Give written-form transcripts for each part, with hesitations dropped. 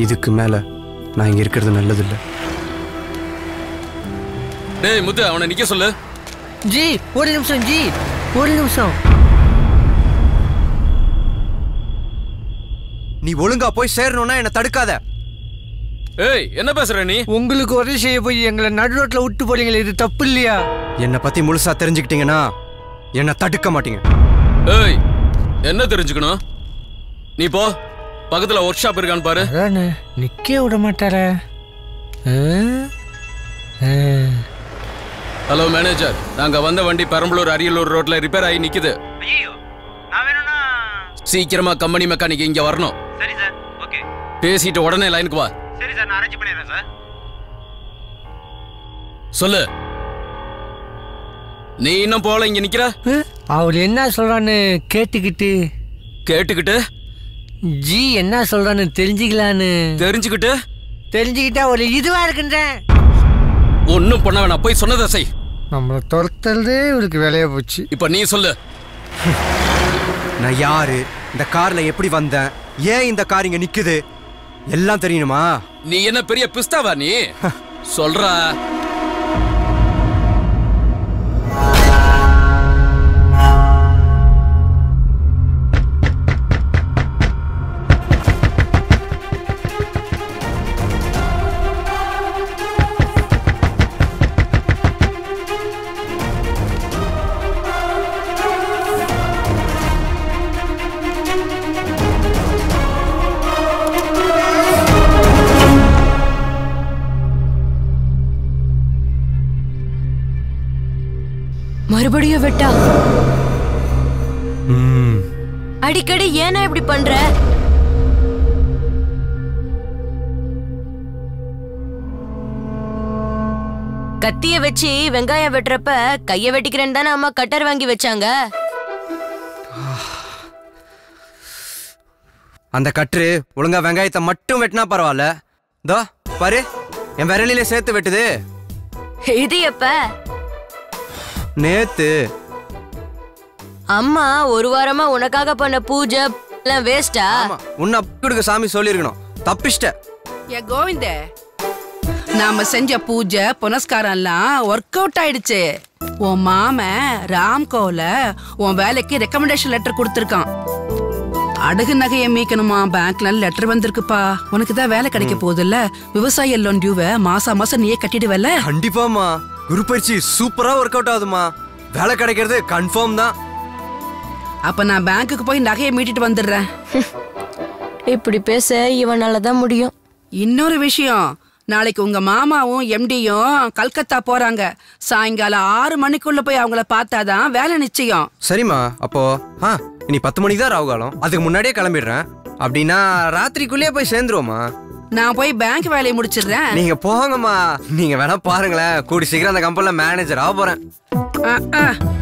இதுக்கு மேல நான் இங்க இருக்கிறது நல்லதில்ல. டேய் முத்து, அவனை நிக்க சொல்லு. ஜி ஒரு நிமிஷம், ஜி ஒரு நிமிஷம். நீ ஒழுங்கா போய் சேரணும்னா என்ன தடுக்காத. ஏய் என்ன பேசுற நீ? உங்களுக்கு உதவி செய்ய போய் எங்களை நடு ரோட்ல விட்டு போறீங்களே, இது தப்பு இல்லையா? என்னை பத்தி முழுசா தெரிஞ்சுக்கிட்டீங்கன்னா என்ன தடுக்க மாட்டீங்க. ஏய் என்ன தெரிஞ்சுக்கணும்? நீ போ, பக்கத்துல ஒர்க் ஷாப் இருக்கான்னு பாரு. நிக்க விட மாட்டார. ஹலோ மேனேஜர், நாங்க வந்த வண்டி பெரம்பலூர் அரியலூர் ரோட்ல ரிப்பேர் ஆகி நிக்குது. சீக்கிரமா கம்பெனி மெக்கானிக் இங்க வரணும். சரி சார். ஓகே. பேசிட்டு உடனே லைனுக்கு வா. சரி சார், நான் அரேஞ்ச் பண்ணிடுறேன் சார். சொல்லு. நீ இன்னும் போல இங்க நிக்கிற? அவர் என்ன சொல்றான்னு கேட்டுக்கிட்டு ஜி என்ன சொல்றான்னு தெரிஞ்சுக்கலான்னு. தெரிஞ்சுக்கிட்டா ஒரு இதுவா இருக்குன்றேன். ஒன்னும் பண்ண வேணாம், போய் சொன்னதை செய். நம்மளை துரத்துறதே இவருக்கு வேலையா போச்சு. இப்ப நீ சொல்லு. நான் யாரு, இந்த கார்ல எப்படி வந்தேன், ஏன் இந்த கார் இங்க நிக்குது எல்லாம் தெரியணுமா? நீ என்ன பெரிய பிஸ்தாவா நீ? சொல்றா. மறுபடியும் வெட்டா? அடிக்கடி ஏனா இப்படி பண்ற? கத்திய வச்சு வெங்காயம் வெட்டுறப்ப கைய வெட்டிக்கிறேன்னு தானே அம்மா கட்டர் வாங்கி வச்சாங்க. அந்த கட்டு ஒழுங்கா வெங்காயத்தை மட்டும் வெட்டினா பரவாயில்ல. தோ பாரு, என் விரலிலே சேர்த்து வெட்டுது. இது எப்ப? நேத்து. அம்மா ஒரு வாரமா உனக்காக பண்ண பூஜை எல்லாம் வேஸ்டா? உன்னை கொடுக்க சாமி சொல்லிருக்கணும், தப்பிச்சிட்ட. ஏ கோவிந்த, நாம செஞ்ச பூஜை புனஸ்காரம் எல்லாம் ஒர்க் அவுட் ஆயிடுச்சு. உன் மாமன் ராம்கோல உன் வேலைக்கு ரெக்கமெண்டேஷன் லெட்டர் கொடுத்திருக்கான். அடகு நகையை மீக்கணுமா, பேங்க்ல லெட்டர் வந்திருக்குப்பா. உனக்கு தான் வேலை கிடைக்க போகுதுல்ல, விவசாய லோன் டியூவை மாசம் நீயே கட்டிடுவல. கண்டிப்பாமா, குரு பயிற்சி சூப்பரா ஒர்க் அவுட் ஆகுதுமா, வேலை கிடைக்கிறது கன்ஃபார்ம் தான். அப்ப நான் பேங்க்குக்கு போய் நகையை மீட்டிட்டு வந்துடுறேன். இப்படி பேச இவனாலதான் முடியும். இன்னொரு விஷயம், நாளைக்கு உங்க மாமாவும் எம்டியும் கல்கத்தா போறாங்க. சாயங்காலம் 6 மணிக்குள்ள போய் அவங்கள பார்த்தாதான் வேலை நிச்சயம். சரிம்மா, அப்போ இனி 10 மணிக்கு தான் ராவுகாலம், அதுக்கு முன்னாடியே கிளம்பிடுறேன். அப்படின்னா ராத்திரிக்குள்ளேயே போய் சேர்ந்துருவோமா? நான் போய் பேங்க் வேலையை முடிச்சிடுறேன். நீங்க போங்கம்மா, நீங்க வேணா பாருங்களேன், கூடி சீக்கிரம் அந்த கம்பெனில மேனேஜர் ஆக போறேன்.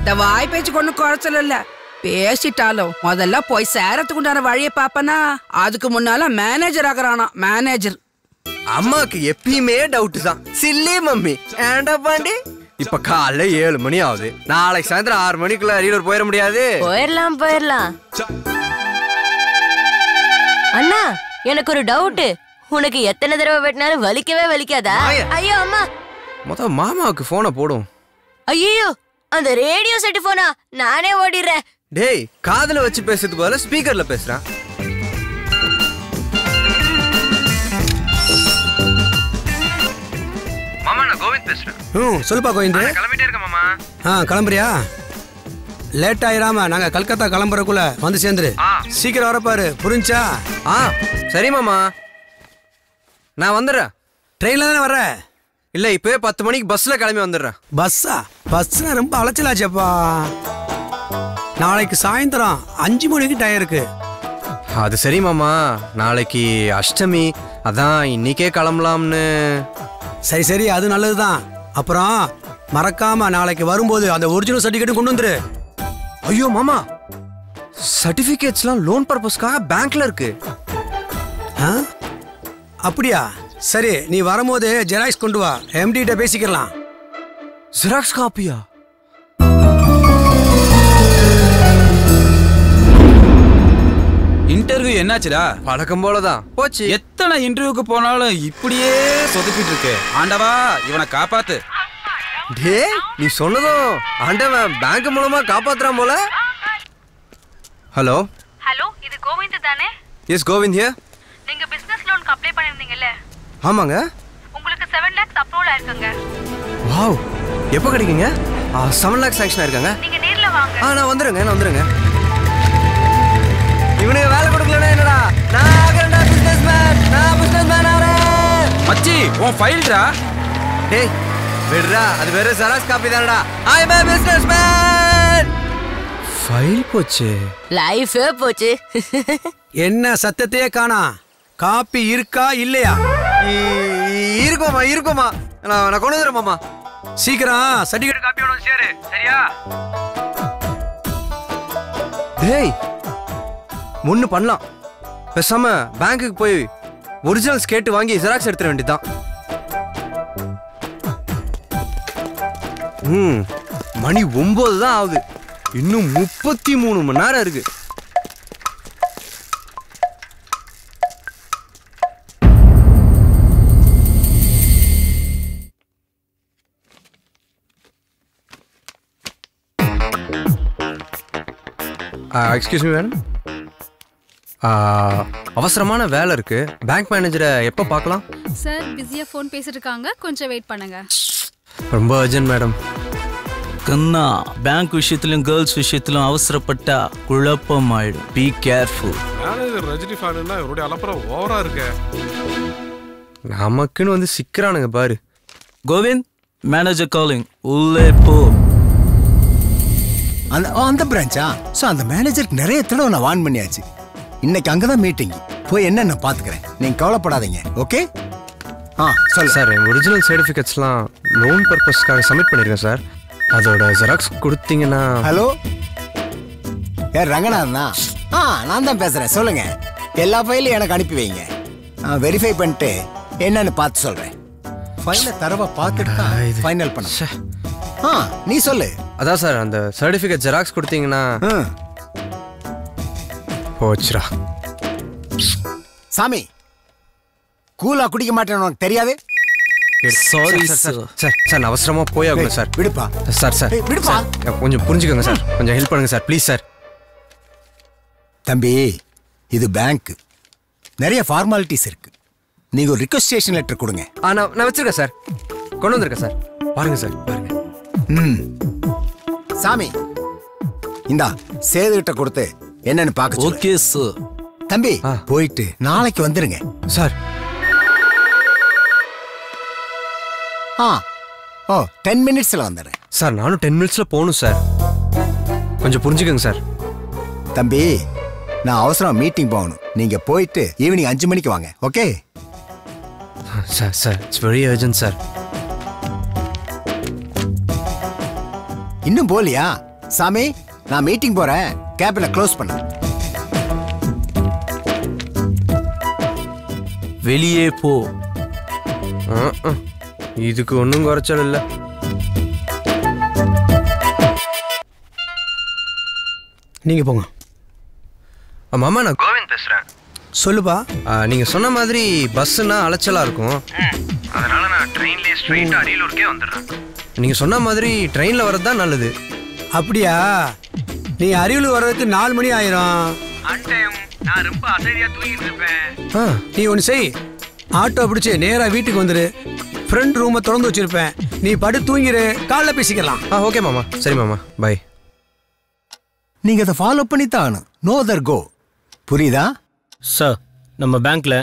இந்த வாய் பேச்சு கொண்டு குறைச்சல இல்ல, பேசிட்டாலும் முதல்ல போய் சேரத்துக்கு உண்டான வழியை பாப்பனா, அதுக்கு முன்னால மேனேஜர் ஆகிறானா மேனேஜர். அம்மாக்கு எப்பயுமே டவுட் தான், சில்லி மம்மி ஏண்டா பாண்டி. இப்ப காலைல 7 மணி ஆகுது, நாளைக்கு சாயந்தரம் 6 மணிக்குள்ள அரியலூர் போயிட முடியாது? போயிடலாம். அண்ணா எனக்கு ஒரு டவுட், உனக்கு எத்தனை தடவை வெட்டினாலும் வலிக்கவே வலிக்காதா? ஐயோ அம்மா, மொத்த மாமாவுக்கு போனை போடும். ஐயோ அந்த ரேடியோ செட் போனா நானே ஓடிடுறேன். டேய், காதுல வச்சு பேசுறதுக்கு பதிலா ஸ்பீக்கர்ல பேசுறான். மாமா, நான் கோவிந்த் பேசுறேன். சொல்லுப்பா கோவிந்த். கிளம்பிட்டே இருக்க மாமா. கிளம்புறியா? லேட் ஆயிராம நாங்க கல்கத்தா கிளம்புறக்குள்ள வந்து சேர்ந்துரு. சீக்கிரம் வரப்பாரு, புரிஞ்சா? சரி மாமா, நான் வந்துடுறேன். ட்ரெயின்ல தானே வர்ற? இல்ல, இப்பவே 10 மணிக்கு பஸ்ல கிளம்பி வந்துடுறேன். பஸ்னா ரொம்ப அலைச்சலாச்சப்பா. நாளைக்கு சாயந்தரம் 5 மணிக்கு டயர் இருக்கு. அது சரி மாமா, நாளைக்கு அஷ்டமி, அதான் இன்னைக்கே கிளம்பலாம்னு. சரி அது நல்லதுதான். அப்புறம் மறக்காம நாளைக்கு வரும்போது அந்த ஒரிஜினல் சர்டிபிகேட் கொண்டு வந்துரு. ஐயோ மாமா, சர்டிபிகேட்ஸ்லாம் லோன் பர்பஸ்க்காக பேங்க்ல இருக்கு. அப்படியா? சரி, நீ வரும்போது ஜெராக்ஸ் கொண்டு வா, எம்டி கிட்ட பேசிக்கலாம். ஜெராக்ஸ் காப்பியா? இன்டர்வியூ என்னாச்சுடா? பழக்கம் போலதான் போச்சு. எத்தனை இன்டர்வியூக்கு போனாலும் இப்படியே சொதப்பிட்டு இருக்கு. ஆண்டவா இவனை காப்பாத்து. டே நீ சொன்னதும் ஆண்டவன் பேங்க் மூலமா காப்பாத்துறான் போல. ஹலோ ஹலோ, இது கோவிந்த் தானே? Yes Govind here. நீங்க பிசினஸ் லோனுக்கு அப்ளை பண்ணிருந்தீங்கல்ல? ஆமாங்க. உங்களுக்கு 7 lakhs அப்ரூவல் ஆயிருக்குங்க. வாவ், எப்போ கிடைக்குங்க? 7 lakhs சாங்க்ஷன் ஆயிருக்காங்க. நீங்க நேர்ல வாங்க. நான் வந்துருங்க. இவனுக்கு வேலை கொடுக்கலனா என்னடா? நான் ஆகறேன்டா பிசினஸ்மேன் ஆறேன். மச்சி உன் ஃபைல்டா. டேய் விடுடா, அது வேற ஜெராக்ஸ் காப்பி தானடா. ஐ அம் a businessman. ஃபைல் போச்சு. லைஃபே போச்சு. என்ன சத்தத்தையே காணா? காப்பி இருக்கா இல்லையா? இருக்குமா. நான் கொண்டு வந்துறேன் மாமா. சீக்கிரம் சர்டிபிகேட் காப்பியோட சேரு, சரியா? டேய் ஒண்ணு பண்ணலாம். பேசாம பேங்க்குக்கு போய் ஒரிஜினல்ஸ் கேட்டு வாங்கி ஜெராக்ஸ் எடுத்துற வேண்டியதுதான். மணி 9 தான் ஆகுது. இன்னும் 33 மணி நேரம் இருக்கு. எக்ஸ்கியூஸ் மீ மேடம், அவசரமான வேலை இருக்கு. பேங்க் மேனேஜரை எப்போ பார்க்கலாம்? சார் பிஸியா ஃபோன் பேசிட்டு இருக்காங்க, கொஞ்சம் வெயிட் பண்ணுங்க. ரொம்ப அர்ஜென்ட் மேடம். கண்ணா, பேங்க் விஷயத்திலும் கேர்ள்ஸ் விஷயத்திலும் அவசரப்பட்டா குழப்பம் ஆயிடும். Be careful. மேனேஜர் ரஜினி ஃபேனுன்னா இவருடைய அலப்பறம் ஓவரா இருக்கு. நமக்குன்னு வந்து சிக்கிறானுங்க பாரு. கோவிந்த், மேனேஜர் காலிங், உள்ளே போ. அந்த பிரான்ச்சா? ஸோ அந்த மேனேஜருக்கு நிறைய தடவை நான் வார்ன் பண்ணியாச்சு. இன்னைக்கு அங்கதான் மீட்டிங். போய் என்னென்ன பாத்துக்கிறேன், நீங்க கவலைப்படாதீங்க. ஓகே? சொல்லு சார். என் ஒரிஜினல் சர்டிஃபிகேட்ஸ்லாம் லோன் பர்பஸ்க்காக சப்மிட் பண்ணிருக்கேன் சார். அதோட ஜெராக்ஸ் கொடுத்தீங்கன்னா. ஹலோ, யார்? ரங்கநாதனா? நான் தான் பேசுறேன். சொல்லுங்க. எல்லா ஃபைலையும் எனக்கு அனுப்பி வைங்க. வெரிஃபை பண்ணிட்டு என்னன்னு பார்த்து சொல்றேன். ஃபைலை தரவா பார்த்துட்டு ஃபைனல் பண்ண. நீ சொல்லு. அதான் சார், அந்த சர்டிஃபிகேட் ஜெராக்ஸ் கொடுத்தீங்கன்னா. போச்சுடா. சாமி, கூலா குடிக்க மாட்டேன்னு உனக்கு தெரியாது? Sorry sir. நான் அவசரமா போய் ஆகணும் சார். விடுப்பா சார். விடுப்பா. கொஞ்சம் புரிஞ்சுக்கோங்க சார். கொஞ்சம் ஹெல்ப் பண்ணுங்க சார், ப்ளீஸ் சார். தம்பி, இது பேங்க், நிறைய ஃபார்மாலிட்டிஸ் இருக்கு. நீங்க ஒரு ரிக்வெஸ்டேஷன் லெட்டர் கொடுங்க. நான் வச்சிருக்கேன் சார், கொண்டு வந்திருக்கேன் சார். பாருங்க சார், பாருங்க. சாமி, இந்தா சேதுகிட்ட கொடுத்து என்னன்னு பார்க்க சொல்லு. Okay sir. தம்பி, போயிட்டு நாளைக்கு வந்துருங்க சார். 10 minutesல வந்துடுறேன் சார். நானும் 10 minutesல போகணும் சார். கொஞ்சம் புரிஞ்சுக்கோங்க சார். தம்பி, நான் அவசரம் மீட்டிங் போகணும். நீங்க போயிட்டு ஈவினிங் 5 மணிக்கு வாங்க. Okay? Sir it's very urgent sir. இன்னும் போலியா? சாமி, நான் மீட்டிங் போறேன். கேபினை க்ளோஸ் பண்ண. வெளியே போ. இதுக்கு ஒன்றும் குறைச்சல் இல்லை. நீங்க போங்க. மாமா, நான் கோவிந்த் பேசுறேன். சொல்லுப்பா. நீங்க சொன்ன மாதிரி பஸ்ஸுன்னா அலைச்சலா இருக்கும். அதனால நான் ட்ரெயின்லயே ஸ்ட்ரெயிட்டா அரியலூருக்கே வந்துடுறேன். நீங்க சொன்ன மாதிரி ட்ரெயின்ல வர்றது தான் நல்லது. அப்படியா? நீ அரியலூர் வர்றதுக்கு 4 மணி ஆயிரும். நான் ரொம்ப அசதியா தூங்கிட்டு இருப்பேன். நீ ஒன்று செய், ஆட்டோ பிடிச்சி நேரா வீட்டுக்கு வந்துரு. ஃப்ரெண்ட் ரூமை திறந்து வச்சிருப்பேன், நீ படு தூங்கிரு. காலைல பேசிக்கலாம். ஓகே மாமா. சரி மாமா, பை. நீங்க அதை ஃபாலோ பண்ணி தான் நோ அதர் கோ. புரியுதா சார்? நம்ம பேங்க்ல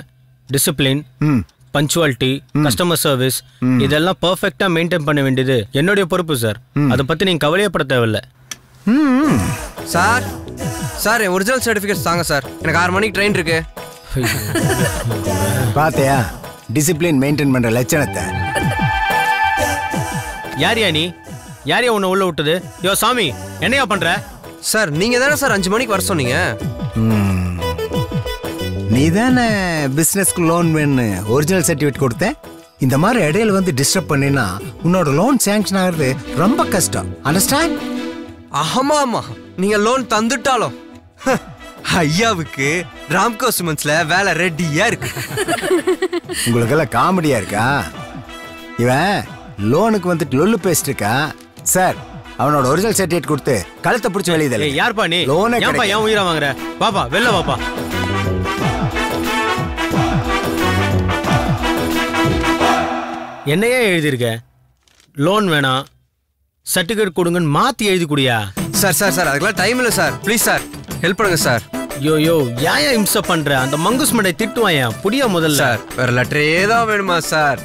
டிசிப்ளின், பஞ்சுவாலிட்டி, கஸ்டமர் சர்வீஸ் இதெல்லாம் பெர்ஃபெக்ட்டா மெயின்டைன் பண்ண வேண்டியது என்னுடைய பொறுப்பு சார். அதை பத்தி நீங்க கவலையப்பட தேவையில்ல. சார் என் ஒரிஜினல் சர்டிஃபிகேட்ஸ் தாங்க சார். எனக்கு 6 மணிக்கு ட்ரெயின் இருக்கு. பாத்தியா டிசிப்ளின் மெயின்டைன் பண்ற லட்சணத்தை? யாரியா நீ? யாரியா உன்னை உள்ள விட்டது? யோ சாமி, என்னையா பண்ற? சார் நீங்க தானே சார் 5 மணிக்கு வர சொன்னீங்க. நீ தானே பிசினஸ்க்கு லோன் வேணும்னு ஒரிஜினல் சர்டிஃபிகேட் கொடுத்த. இந்த மாதிரி இடையில வந்து டிஸ்டர்ப் பண்ணினா உன்னோட லோன் சாங்ஷன் ஆகிறது ரொம்ப கஷ்டம். அண்டர்ஸ்டாண்ட்? ஆமா, நீங்க லோன் தந்துட்டாலும் ஐயாவுக்கு ராம்கோ சிமெண்ட்ஸ்ல வேலை ரெடியா இருக்கு. உங்களுக்கெல்லாம் காமெடியா இருக்கா? இவன் லோனுக்கு வந்துட்டு லொல்லு பேசிட்டு இருக்கா சார். அவனோட ஒரிஜினல் சர்டிஃபிகேட் கொடுத்து கழுத்தை பிடிச்சி வெளியே யார்ப்பா நீ? லோனே ஏன்பா ஏன் உயிரை வாங்குற? பாப்பா வெளில வாப்பா. என்னையே எழுதியிருக்க? லோன் வேணாம் சர்டிஃபிகேட் கொடுங்கன்னு மாத்தி எழுதி குடியா? சார் சார் சார் அதுக்கெல்லாம் டைம் இல்லை சார். ப்ளீஸ் சார் ஹெல்ப் பண்ணுங்க சார். யோ ஏன் இம்ச பண்ற? அந்த மங்குஸ் மண்டை திட்டுவாயா புடியா முதல்ல. சார் வேற லெட்டரே தான் வேணுமா சார்?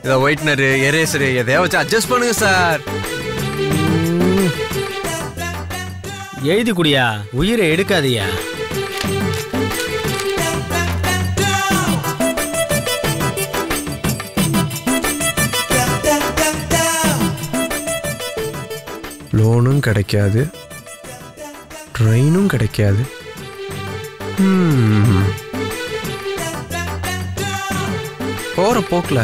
இதை ஒயிட்னரு எரேசரு எதையா வச்சு அட்ஜஸ்ட் பண்ணுங்க சார். எழுதி குடியா, உயிரை எடுக்காதியா. லோனும் கிடைக்காது, ட்ரெயினும் கிடைக்காது. போற போக்குல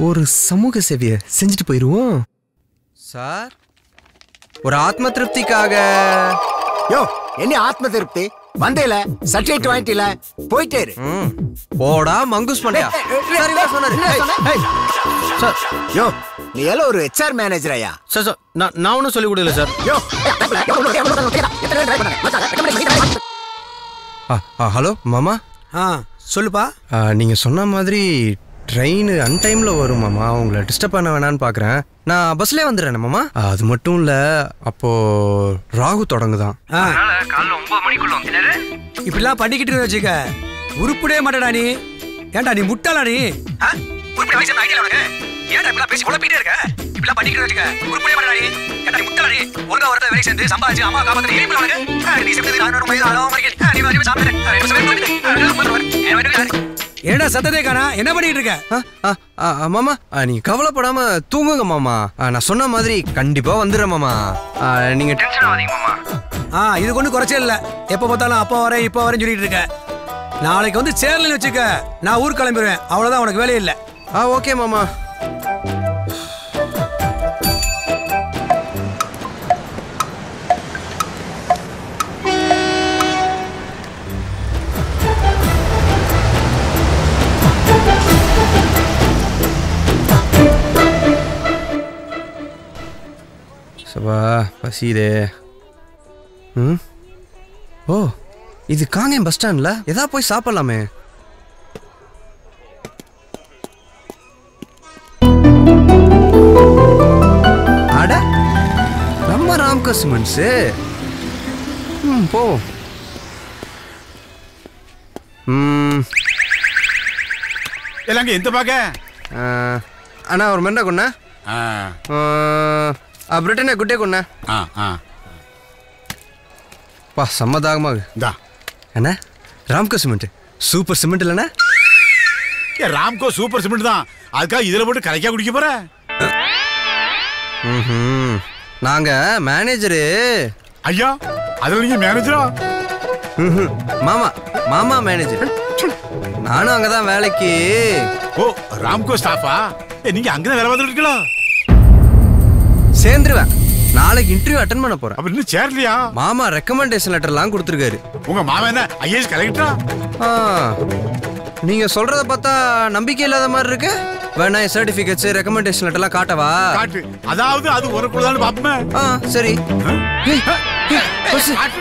ஒரு சமூக சேவையை செஞ்சுட்டு போயிருவோம் சார். ஒரு ஆத்ம திருப்திக்காக. யோ என்ன ஆத்ம திருப்தி? வந்தேல சர்டிஃபிகேட் வாங்கிட்டீல போயிட்டே இரு. போடா மங்குஸ் பண்ணையா. சார் யோ நீ எல்லாம் ஒரு HR மேனேஜரையா? சார் சார் நான் ஒன்றும் சொல்லி கொடுக்கல சார். யோ ஹலோ மாமா. சொல்லுப்பா. நீங்க சொன்ன மாதிரி ட்ரெயின் அன்டைம்ல வரும் மாமா. உங்களை டிஸ்டர்ப் பண்ண வேணான்னு பாக்குறேன். நான் பஸ்லயே வந்துடுறேன் மாமா. அது மட்டும் இல்ல அப்போ ராகு தொடங்குதான். காலைல 9 மணிக்குள்ள வந்துட்டாரு. இப்படிலாம் பண்ணிக்கிட்டு வச்சுக்க உருப்படே மாட்டடா நீ. ஏன்டா நீ முட்டாளா நீ? உருப்படி வயசு ஐடியா உனக்கு? ஏன்டா இப்படிலாம் பேசி குழப்பிட்டே இருக்க? இப்படிலாம் பண்ணிக்கிட்டு வச்சுக்க உருப்படே மாட்டடா நீ. ஏன்டா நீ முட்டாளா நீ? ஒழுங்கா வரத வேலை செஞ்சு சம்பாதிச்சு அம்மா காப்பாத்து ஏன் உனக்கு? நீ செஞ்சது 400 ரூபாய் ஆளோ மாதிரி நீ வந்து சாப்பிடு. ஏடா சத்ததே காணா? என்ன பண்ணிட்டு இருக்க? மாமா நீங்க கவலைப்படாம தூங்குங்க மாமா. நான் சொன்ன மாதிரி கண்டிப்பா வந்துடுறேன் மாமா. நீங்க டென்ஷன் ஆகாதீங்க மாமா. இது ஒன்றும் குறைச்சே இல்லை. எப்போ பார்த்தாலும் அப்பா வரேன் இப்போ வரேன்னு சொல்லிட்டு இருக்க. நாளைக்கு வந்து சேரலன்னு வச்சுக்க நான் ஊருக்கு கிளம்பிடுவேன். அவ்வளோதான், உனக்கு வேலையே இல்லை. ஓகே மாமா. சபா பசிதே. ஓ இது காங்கேயம் பஸ் ஸ்டாண்ட்ல ஏதா போய் சாப்பிடலாமே. அட நம்ம ராம்கோ சிமெண்ட்ஸ். போ. எல்லாங்க எந்த பாக்க? அண்ணா ஒரு மெண்டா கொண்ணா. பிரிட்டனே குட்டே கொண்ணா. பா சம்மதாகமாக அண்ணா. ராம்கோ சிமெண்ட் சூப்பர் சிமெண்ட் இல்லைண்ணா? ராம்கோ சூப்பர் சிமெண்ட் தான். அதுக்காக இதுல போட்டு கரைக்கா குடிக்க போற? நாங்க மேனேஜரு. ஐயா அதுல நீங்க மேனேஜரா? மாமா மாமா மேனேஜர். நானும் அங்கதான் வேலைக்கு. ஓ ராம்கோ ஸ்டாஃபா? நீங்க அங்கதான் வேலை பார்த்துட்டு இருக்கலாம். சேர்ந்துருவேன். நாளைக்கு இன்டர்வியூ அட்டெண்ட் பண்ண போறேன். அப்ப இன்னும் சேரலையா? மாமா ரெக்கமெண்டேஷன் லெட்டர்லாம் கொடுத்துருக்காரு. உங்க மாமா என்ன IAS கலெக்டரா? நீங்க சொல்றத பார்த்தா நம்பிக்கை இல்லாத மாதிரி இருக்கு. வேணா சர்டிபிகேட்ஸ் ரெக்கமெண்டேஷன் லெட்டர்லாம் காட்டவா? காட்டு. அதாவது அது ஒரு குள்ளதான்னு பாப்போமே. சரி.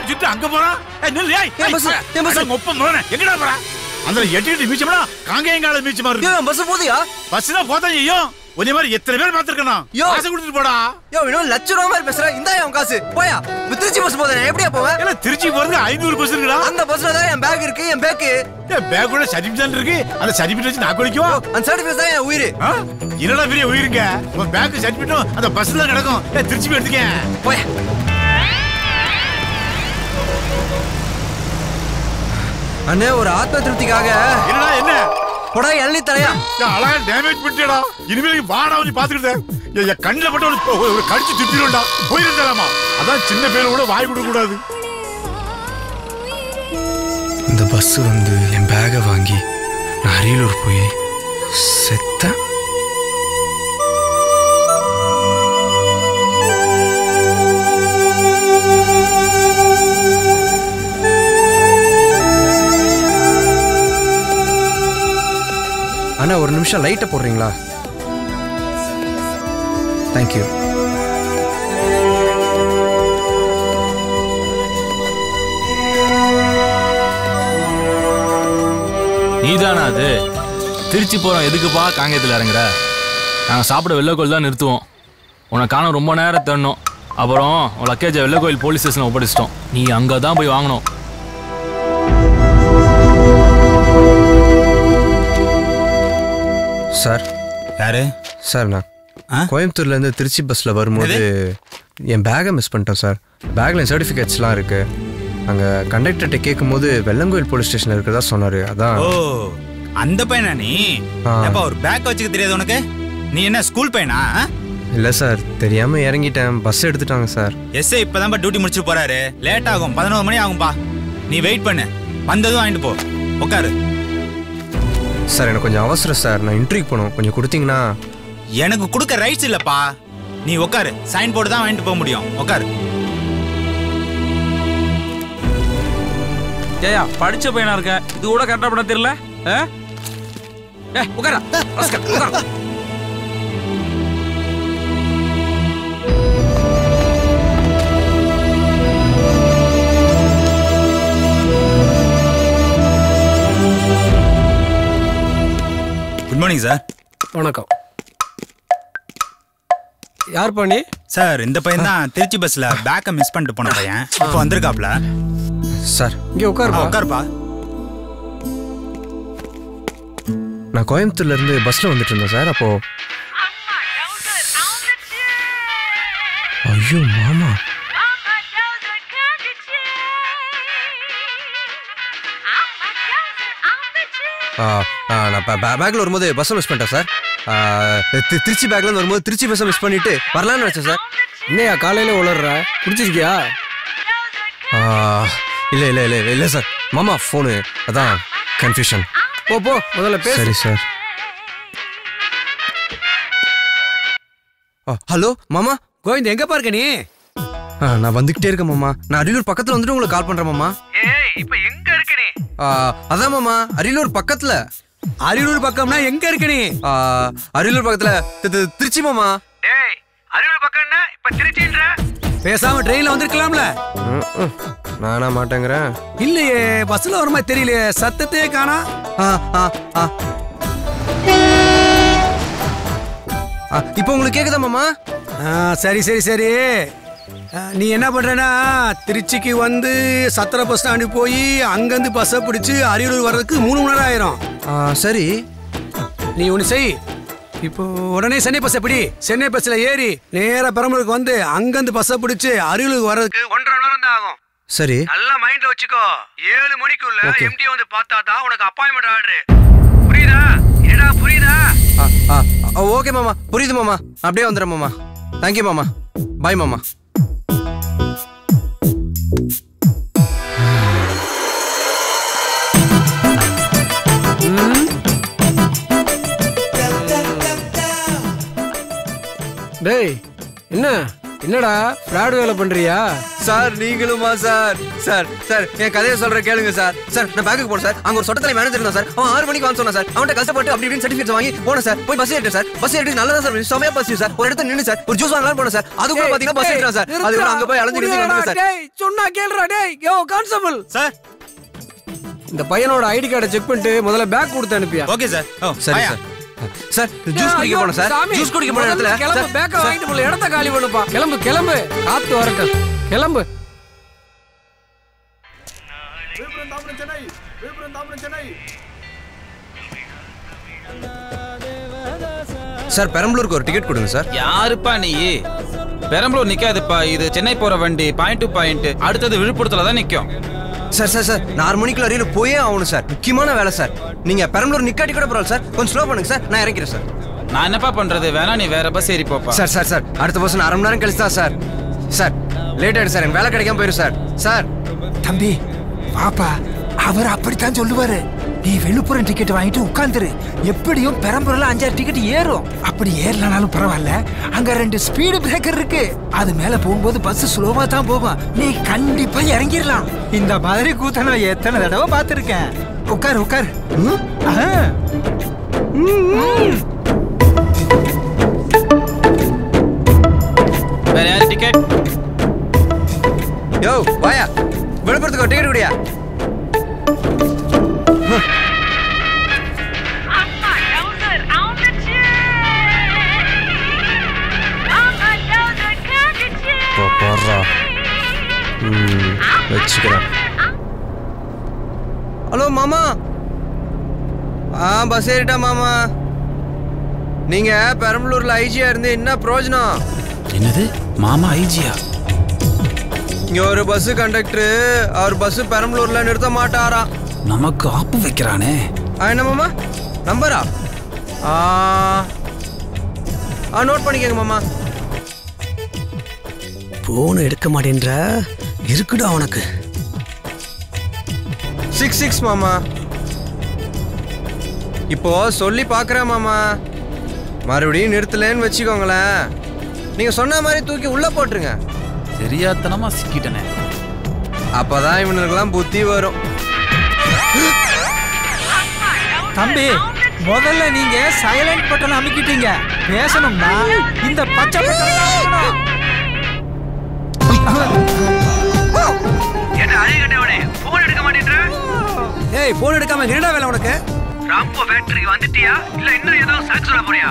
சுட்டு அங்க போறா. எங்கடா போற? அந்த 8 மீச்சம்னா காங்கேயங்கால மீச்சமா இருக்கு. பஸ் போதியா? பஸ் தான் போதா ஐயோ. ஒரே மாதிரி எத்தனை பேர் பாத்துர்க்கணும். காசு கொடுத்துட்டு போடா. யோ இன்னும் லட்சம் ரூபாய் மாதிரி பேசுற. இந்தா என் காசு. போயா. திருச்சி பஸ் போதே எப்படியா போவேன்? இல்ல திருச்சி போறது 500 பஸ் இருக்குடா. அந்த பஸ்ல தான் என் பேக் இருக்கு. என் பேக். ஏ பேக் கூட சர்டிபிகேட் இருக்கு. அந்த சர்டிபிகேட் வச்சு நான் குளிக்குவா. அந்த சர்டிபிகேட் தான் என் உயிர். என்னடா பெரிய உயிருங்க. உங்க பேக் சர்டிபிகேட் அந்த பஸ்ல கிடக்கும். திருச்சி போய் எடுத்துக்க. போயா. அண்ணே ஒரு ஆத்ம திருப்திக்காக. என்னடா என்ன? போடா எள்ளி தலையா. அழகா டேமேஜ் பண்ணிட்டேடா. இனிமேல் வாடா வந்து பாத்துக்கிட்டேன். என் கண்ணில் மட்டும் ஒரு கடிச்சு திட்டிடும்டா. போயிருந்தாலாமா? அதான் சின்ன பேர் கூட வாய் கொடுக்க கூடாது. இந்த பஸ் வந்து என் பேகை வாங்கி நான் அரியலூர் போய் செத்தேன். அண்ணா ஒரு நிமிஷம் லைட்டை போடுறீங்களா? தேங்க்யூ. நீதானா அது? திருச்சி போகிறோம் எதுக்குப்பா காங்கேயத்தில் இறங்குற? நாங்கள் சாப்பிட வெள்ளக்கோயில் தான் நிறுத்துவோம். உனக்கு காண ரொம்ப நேரம் தேடணும். அப்புறம் உன் லக்கேஜை வெள்ளக்கோயில் போலீஸ் ஸ்டேஷனில் ஒப்படைச்சிட்டோம். நீ அங்கே தான் போய் வாங்கணும். சார். யாரு சார்? நான் கோயம்புத்தூர்லேருந்து திருச்சி பஸ்ஸில் வரும்போது என் பேக்கை மிஸ் பண்ணிட்டேன் சார். பேக்கில் என் சர்டிஃபிகேட்ஸ்லாம் இருக்குது. அங்கே கண்டக்டர்கிட்ட கேட்கும்போது வெள்ளங்கோயில் போலீஸ் ஸ்டேஷனில் இருக்கிறதா சொன்னார். அதான். ஓ அந்த பையனா நீ? அப்பா ஒரு பேக் வச்சுக்க தெரியாது உனக்கு? நீ என்ன ஸ்கூல் பையனா? இல்லை சார், தெரியாமல் இறங்கிட்டேன். பஸ் எடுத்துட்டாங்க சார். எஸ்ஐ இப்போதான்ப்பா டியூட்டி முடிச்சுட்டு போறாரு. லேட் ஆகும், 11 மணி ஆகும்பா. நீ வெயிட் பண்ணு, வந்ததும் வாங்கிட்டு போ. உட்காரு. சார் எனக்கு கொஞ்சம் அவசரம் சார், நான் இன்டர்வியூ போகணும். கொஞ்சம் கொடுத்தீங்கன்னா. எனக்கு கொடுக்க ரைட்ஸ் இல்லைப்பா. நீ உட்காரு, சைன் போட்டு தான் வாங்கிட்டு போக முடியும். உட்காரு. ஏயா படிச்ச பையனா இருக்க, இது கூட கரெக்டா பண்ண தெரியல. உட்கார. Good morning sir. வணக்கம். யார் பண்ணி? சார் இந்த பையன் தான் திருச்சி பஸ்ல பேக்கை மிஸ் பண்ணிட்டு போன பையன். இப்போ வந்திருக்காப்ல. சார் இங்கே உட்காருப்பா. உட்காருப்பா. நான் கோயம்புத்தூர்லேருந்து பஸ்ஸில் வந்துட்டு இருந்தேன் சார். அப்போ ஐயோ மாமா. நான் பேக்கில் வரும்போது பஸ்ஸை மிஸ் பண்ணிட்டேன் சார். திருச்சி பேக்லேருந்து வரும்போது திருச்சி பஸ்ஸை மிஸ் பண்ணிட்டு வரலான்னு நினச்சேன் சார். இன்னையா காலையில் உளர்ற? குடிச்சிருக்கியா? இல்லை இல்லை இல்லை இல்லை சார். மாமா ஃபோனு, அதான் கன்ஃபியூஷன். போ போ முதல்ல பேசு. சரி சார். ஹலோ மாமா. கோவிந்த் எங்கப்பா இருக்க நீ? நான் வந்துகிட்டே இருக்கேன் மாமா. நான் அரியலூர் பக்கத்தில் வந்துட்டு உங்களுக்கு கால் பண்ணுறேன் மாமா. இப்போ எங்க இருக்க நீ? அதான் மாமா, அரியலூர் பக்கத்தில். அரியலூர் பக்கம்னா எங்க இருக்க நீ? அரியலூர் பக்கத்தில் திருச்சி மாமா. டேய் அரியலூர் பக்கம்னா இப்ப திருச்சின்ற? பேசாம ட்ரெயின்ல வந்திருக்கலாம்ல. நானா மாட்டேங்கிறேன். இல்லையே, பஸ்ல வர மாதிரி தெரியலையே, சத்தத்தையே காணா. இப்போ உங்களுக்கு கேக்குதா மாமா? சரி சரி சரி. நீ என்ன பண்றேன்னா திருச்சிக்கு வந்து சத்திர பஸ் ஸ்டாண்டு போய் அங்கேருந்து பஸ்ஸை பிடிச்சி அரியலூர் வர்றதுக்கு 3 மணி நேரம் ஆயிரும். சரி நீ ஒன்று செய். இப்போ உடனே சென்னை பஸ்ஸை பிடி. சென்னை பஸ்ஸில் ஏறி நேராக பெரம்பலூருக்கு வந்து அங்கேருந்து பஸ்ஸை பிடிச்சி அரியலூர் வர்றதுக்கு 1.5 மணி நேரம் தான் ஆகும். சரி நல்லா மைண்ட்ல வச்சுக்கோ. 7 மணிக்குள்ள எம்டி வந்து பார்த்தா தான் உனக்கு அப்பாயின்மெண்ட் ஆர்டர். புரியுதா? ஏடா புரியுதா? ஓகே மாமா, புரியுது மாமா. அப்படியே வந்துடுறேன் மாமா. தேங்க்யூ மாமா. பாய் மாமா. டேய் என்னடா ஃப்ராட் வேலை பண்றியா? சார் நீங்களுமா சார்? சார் சார் என் கதையை சொல்றேன் கேளுங்க சார். சார் நான் பேங்குக்கு போனேன் சார். அங்க ஒரு சொட்டத்தலை மேனேஜர் இருந்தான் சார். அவன் 6 மணிக்கு வாங்க சொன்னான் சார். அவன்கிட்ட கஷ்டப்பட்டு அப்படி இப்படின்னு சர்டிஃபிகேட் வாங்கி போனேன் சார். போய் பஸ் ஏறிட்டேன் சார். பஸ் ஏறிட்டு நல்லா தான் சார் செமையா பஸ் சார். ஒரு இடத்துல நின்று சார் ஒரு ஜூஸ் வாங்கலாம் போனேன் சார். அது கூட பாத்தீங்கன்னா பஸ் ஏறிட்டான் சார். அது கூட அங்க போய் அலைஞ்சு நின்னு சார். டேய் சொன்னா கேளுடா. டேய் யோ கான்ஸ்டபிள் சார், இந்த பையனோட ஐடி கார்டை செக் பண்ணிட்டு முதல்ல பேக் கொடுத்து அனுப்பியா? Okay sir. சரி சார். சார் ஜூஸ் குடிக்க போறோம் சார். ஜூஸ் குடிக்க போற இடத்துல கிளம்பு, பேக்க வாங்கிட்டு போல இடத்த காலி பண்ணுப்பா. கிளம்பு கிளம்பு, காத்து வரட்டும். கிளம்பு. சார் பெரம்பலூருக்கு ஒரு டிக்கெட் கொடுங்க சார். யாருப்பா நீ? பெரம்பலூர் நிக்காதுப்பா. இது சென்னை போற வண்டி. Point to point. அடுத்தது விழுப்புரத்துல தான் நிக்கும். சார் சார் சார் நான் 6 மணிக்குள்ள அரியலூர் போயே ஆகணும் சார். முக்கியமான வேலை சார். நீங்க பெரம்பலூர் நிக்காட்டி கூட பரவாயில்ல சார். கொஞ்சம் ஸ்லோ பண்ணுங்க சார். நான் இறக்கிறேன் சார். நான் என்னப்பா பண்றது? வேணா நீ வேற பஸ் ஏறி போப்பா. சார் சார் சார் அடுத்த பஸ் 1/2 மணி நேரம் கழிச்சு தான் சார். சார் லேட் ஆயிடுச்சு சார். எனக்கு வேலை கிடைக்காம போயிடும் சார். சார் தம்பி பாப்பா, அவர் அப்படித்தான் சொல்லுவாரு. நீ விழுப்புரம் டிக்கெட் வாங்கிட்டு உட்காந்துரு. எப்படியும் பெரம்பூர்ல 5-6 டிக்கெட் ஏறும். அப்படி ஏறலனாலும் பரவாயில்ல, அங்க 2 ஸ்பீடு பிரேக்கர் இருக்கு. அது மேல போகும்போது பஸ் ஸ்லோவா தான் போகும். நீ கண்டிப்பா இறங்கிடலாம். இந்த மாதிரி கூத்த நான் எத்தனை தடவை பார்த்திருக்கேன். உட்காரு உட்காரு. வேற யாரு டிக்கெட்? யோ வாயா, விழுப்புரத்துக்கு ஒரு டிக்கெட் குடியா. வச்சுக்கிறேன். ஹலோ மாமா. பஸ் ஏறிட்டா மாமா. நீங்க பெரம்பலூர்ல ஐஜியா இருந்து என்ன பிரயோஜனம்? என்னது மாமா ஐஜியா? இங்க ஒரு பஸ் கண்டக்டர் அவர் பஸ் பெரம்பலூர்ல நிறுத்த மாட்டாராம். நமக்கு ஆப்பு வைக்கிறானே. என்ன மாமா நம்பரா? நோட் பண்ணிக்கங்க மாமா. போன் எடுக்க மாட்டேன்ற இருக்குடா உனக்கு. 66 மாமா. இப்போ சொல்லி பாக்குறேன் மாமா, மறுபடியும் நிறுத்தலன்னு வச்சுக்கோங்களேன், நீங்க சொன்ன மாதிரி தூக்கி உள்ள போட்டுருங்க. தெரியாதனமா சிக்கிட்டனே. அப்பதான் இவனுக்கெல்லாம் புத்தி வரும். தம்பி, முதல்ல நீங்க சைலண்ட் பட்டன் அமுக்கிட்டீங்க. பேசணும்னா இந்த பச்சை என்ன அழிகட்டவனே, போன் எடுக்க மாட்டேன்ற? ஏய், போன் எடுக்காம என்னடா வேலை உனக்கு? ராம்கோ ஃபேக்டரிக்கு வந்துட்டியா இல்ல இன்னும் ஏதோ சாக்கு சொல்ல போறியா?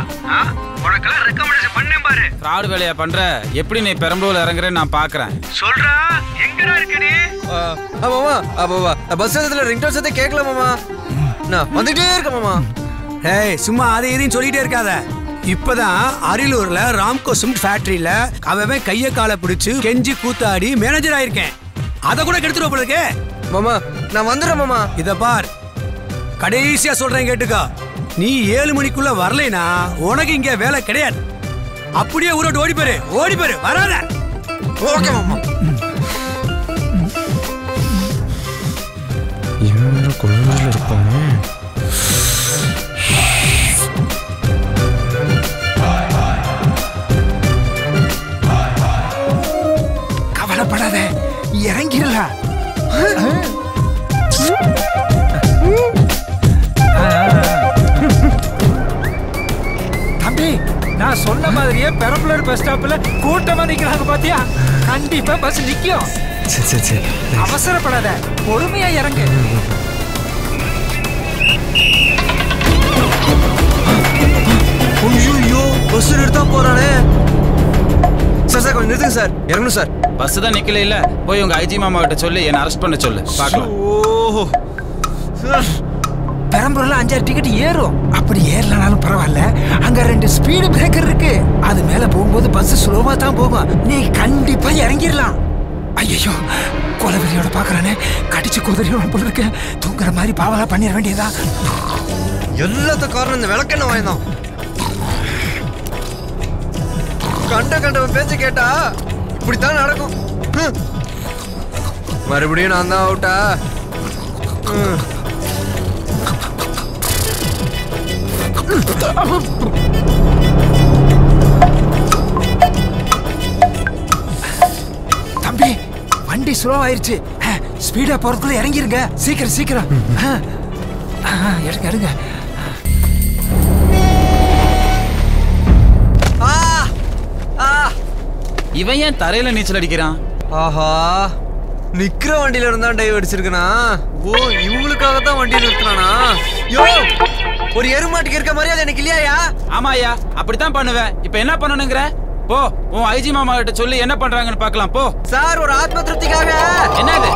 உனக்கெல்லாம் ரெக்கமெண்டேஷன் பண்ணேன் பாரு. ஃப்ராட் வேலையா பண்ற? எப்படி நீ பெரம்பலூர்ல இறங்குறேன்னு நான் பாக்குறேன். சொல்றா, எங்கடா இருக்க நீ? மாமா பஸ் இடத்துல ரிங்டோன் சத்தம் கேட்கல மாமா. நான் வந்துட்டே இருக்க மாமா. ஏய், சும்மா அதை எதையும் சொல்லிட்டே இருக்காத. இப்பதான் அரியலூர்ல ராம்கோ சிமெண்ட் ஃபேக்டரியில அவன் கைய காலை பிடிச்சு கெஞ்சி கூத்தாடி மேனேஜர் ஆயிருக்கேன். அதை கூட கெடுத்துருவ போல இருக்கே. மாமா நான் வந்துடுறேன் மாமா. இத பார், கடைசியா சொல்றேன் கேட்டுக்கோ. நீ 7 மணிக்குள்ள வரலைனா உனக்கு இங்க வேலை கிடையாது. அப்படியே ஊரோட்டு ஓடி போயிரு வராத. ஓகே மாமா. இவன் குழந்தைல இருப்பானே. கவலைப்படாத, இறங்கிடலாம். தம்பி, நான் சொன்ன மாதிரியே பெரம்பலூர் பஸ் ஸ்டாப்ல கூட்டமா நிக்கிறாங்க பாத்தியா? கண்டிப்பா பஸ் நிக்கும். சரி. அவசரப்படாத, பொறுமையா இறங்கு. ஐயோ, பஸ் நிறுத்தா போறானே. சார் கொஞ்சம் நிறுத்துங்க சார், இறங்கணும் சார். பஸ் தான் நிக்கல இல்ல, போய் உங்க ஐஜி மாமா கிட்ட சொல்லி என்ன அரெஸ்ட் பண்ண சொல்லு பார்க்கலாம். ஓஹோ சார், பெரம்பலூர்ல 5-6 டிக்கெட் ஏறும். அப்படி ஏறலனாலும் பரவாயில்ல, அங்க 2 ஸ்பீடு பிரேக்கர் இருக்கு. அது மேல போகும்போது பஸ் ஸ்லோவா தான் போகும். நீ கண்டிப்பா இறங்கிடலாம். ஐயோ, கொலவெறியோட பாக்குறானே, கடிச்சு குதிரையோட போல இருக்க. தூங்குற மாதிரி பாவலா பண்ணிட வேண்டியதா. எல்லாத்துக்கும் காரணம் இந்த விளக்கெண்ண வாய்தான். கண்டவன் பேச்சு கேட்டா இப்படித்தான் நடக்கும். மறுபடியும் நான் தான் அவுட்டா? தம்பி, வண்டி ஸ்லோ ஆயிருச்சு. ஸ்பீடா போறதுக்குள்ள இறங்கிருங்க. சீக்கிரம். எடுங்க. இவன் ஏன் தரையில நீச்சல் அடிக்கிறான்? ஆஹா, நிக்கிற வண்டியில இருந்தா டைவ் அடிச்சிருக்கனா? ஓ, இவங்களுக்காகத்தான் வண்டி நிறுத்தினானா? யோ, ஒரு எருமாட்டுக்கு இருக்க மரியாதை எனக்கு இல்லையா? ஆமாயா, அப்படித்தான் பண்ணுவேன். இப்ப என்ன பண்ணணுங்கிற? போ, உன் ஐஜி மாமா கிட்ட சொல்லி என்ன பண்றாங்கன்னு பார்க்கலாம். போ சார், ஒரு ஆத்ம திருப்திக்காக. என்னது?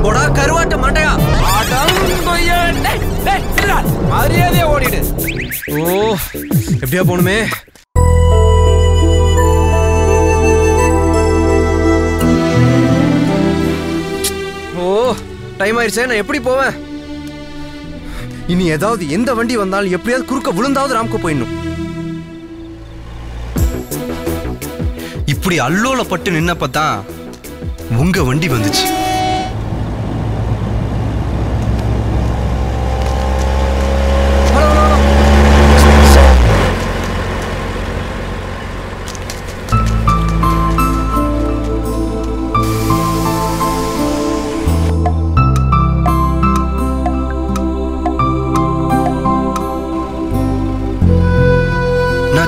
போடா கருவாட்ட மாட்டையா. மரியாதையா ஓடிடு. ஓ, எப்படியா போணுமே. டைம் ஆயிடுச்சே, நான் எப்படி போவேன்? இனி ஏதாவது எந்த வண்டி வந்தாலும் எப்படியாவது குறுக்க விழுந்தாவது ராம்கோ போயிடணும். இப்படி அல்லோலப்பட்டு நின்னப்பதான் உங்க வண்டி வந்துச்சு.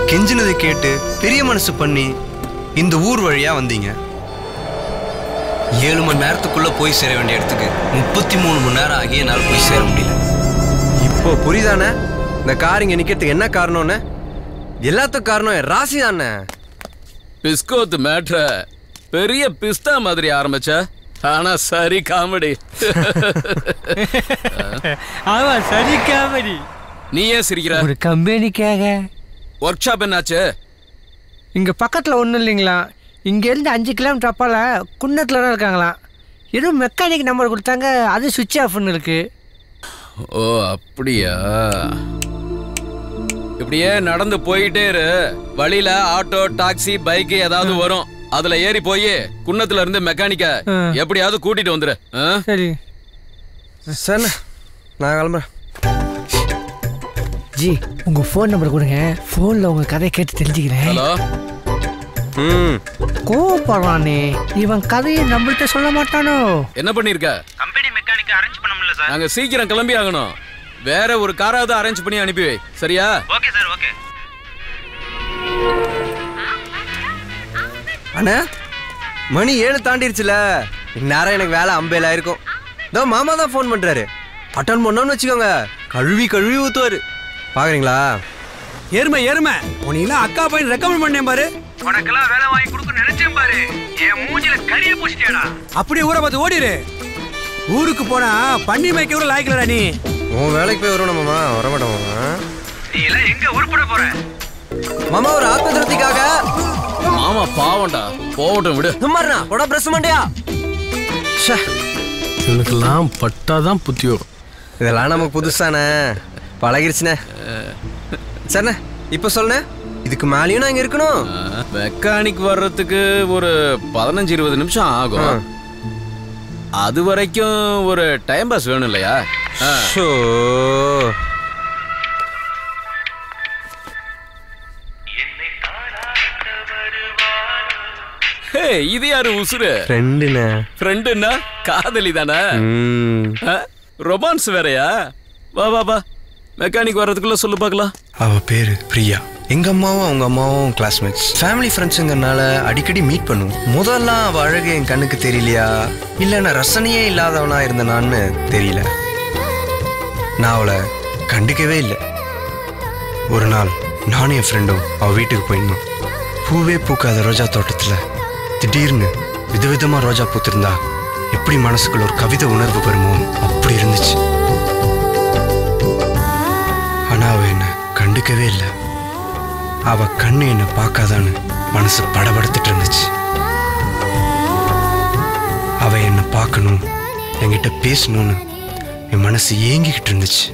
கெஞ்சினதை கேட்டு பெரிய மனசு பண்ணி இந்த ஊர் வழியா வந்தீங்க. 7 மணி நேரத்துக்குள்ள போய் சேர வேண்டிய இடத்துக்கு 33 மணி நேரம் ஆகி என்னால் போய் சேர முடியல. இப்போ புரியுதானே இந்த கார் இங்க நிக்கிறதுக்கு என்ன காரணம்னு? எல்லாத்துக்கும் காரணம் என் ராசி தானே. பிஸ்கோத்து மேட்ர பெரிய பிஸ்தா மாதிரி ஆரம்பிச்ச, ஆனா சரி காமெடி. ஆமா சரி காமெடி. நீ ஏன் சிரிக்கிற? ஒரு கம்பெனிக்காக. ஒர்க் ஷாப் என்னாச்சு? இங்க பக்கத்துல ஒண்ணும் இல்லைங்களா, இங்க இருந்து 5 கிலோமீட்டர் அப்பால குன்னத்துல தான் இருக்காங்களாம். ஏதோ மெக்கானிக் நம்பர் கொடுத்தாங்க, அது சுவிட்ச் ஆஃப்னு இருக்கு. ஓ அப்படியா? இப்படியே நடந்து போயிட்டே இரு, வழியில ஆட்டோ டாக்ஸி பைக் ஏதாவது வரும், அதுல ஏறி போய் குன்னத்துல இருந்து மெக்கானிக்க எப்படியாவது கூட்டிட்டு வந்துரு. சரி சார் நான் கிளம்புறேன். ஜி உங்க ஃபோன் நம்பர் கொடுங்க, ஃபோன்ல உங்க கதையை கேட்டு தெரிஞ்சுக்கிறேன். ஹலோ. கோபப்படுறானே இவன் கதையை நம்மள்ட்ட சொல்ல மாட்டானோ? என்ன பண்ணிருக்க? கம்பெனி மெக்கானிக் அரேஞ்ச் பண்ண முடியல சார். நாங்க சீக்கிரம் கிளம்பி ஆகணும். வேற ஒரு காராவது அரேஞ்ச் பண்ணி அனுப்பி வை, சரியா? Okay sir okay. அண்ணா மணி 7 தாண்டிருச்சுல, இந்நேரம் எனக்கு வேலை அம்பேல இருக்கும். இதோ மாமா தான் ஃபோன் பண்றாரு. பட்டன் பண்ணோன்னு வச்சுக்கோங்க, கழுவி கழுவி ஊத்துவாரு. பாக்குறீங்களா? எருமை எருமை உனக்கெல்லாம் அக்கா பையன் ரெக்கமெண்ட் பண்ணேன் பாரு. உனக்கெல்லாம் வேலை வாங்கி கொடுக்க நினைச்சேன் பாரு, என் மூஞ்சில கரிய பூசிட்டியாடா. அப்படியே ஊரை பார்த்து ஓடிரு. ஊருக்கு போனா பண்ணி மேய்க்க கூட லாய்க்கலடா நீ. உன் வேலைக்கு போய் வரணும் மாமா, வரமாட்டோம் மாமா. நீ எல்லாம் எங்க உருப்பட போற? மாமா ஒரு ஆத்மதிருப்திக்காக. மாமா பாவம்டா, போகட்டும் விடு. சும்மாண்ணா உட பிரஸ் மண்டியா. இவனுக்கெல்லாம் பட்டாதான் புத்தி வரும். இதெல்லாம் நமக்கு புதுசானே, பழகிருச்சுனே. சரிண்ணே இப்ப சொல்லுண்ணே, இதுக்கு மேலேயும் நான் இங்க இருக்கணும். மெக்கானிக் வர்றதுக்கு ஒரு 15-20 நிமிஷம் ஆகும். அது வரைக்கும் ஒரு டைம் பாஸ் வேணும் இல்லையா? இது யாரு உசுரு? ஃப்ரெண்டுண்ணே. ஃப்ரெண்டுன்னா காதலி தானே? ரொமான்ஸ் வேறயா? வா வா வா, மெக்கானிக் வர்றதுக்குள்ள சொல்லு பார்க்கலாம். அவ பேரு பிரியா. எங்க அம்மாவும் அவங்க அம்மாவும் கிளாஸ்மேட்ஸ், ஃபேமிலி ஃப்ரெண்ட்ஸுங்கனால அடிக்கடி மீட் பண்ணுவோம். முதல்லாம் அவ அழகு என் கண்ணுக்கு தெரியலையா, இல்ல நான் ரசனையே இல்லாதவனா இருந்தனான்னு தெரியல. நான் அவளை கண்டுக்கவே இல்லை. ஒரு நாள் நானும் என் ஃப்ரெண்டும் அவ வீட்டுக்கு போயிருந்தோம். பூவே பூக்காத ரோஜா தோட்டத்துல திடீர்னு விதவிதமா ரோஜா பூத்திருந்தா எப்படி மனசுக்குள்ள ஒரு கவிதை உணர்வு வருமோ அப்படி இருந்துச்சு. ஆனா அவ என்ன கண்டுக்கவே இல்லை. அவ கண்ணு என்ன பார்க்காதான்னு மனசு படபடுத்துட்டு இருந்துச்சு. அவ என்ன பார்க்கணும், என்கிட்ட பேசணும்னு என் மனசு ஏங்கிக்கிட்டு இருந்துச்சு.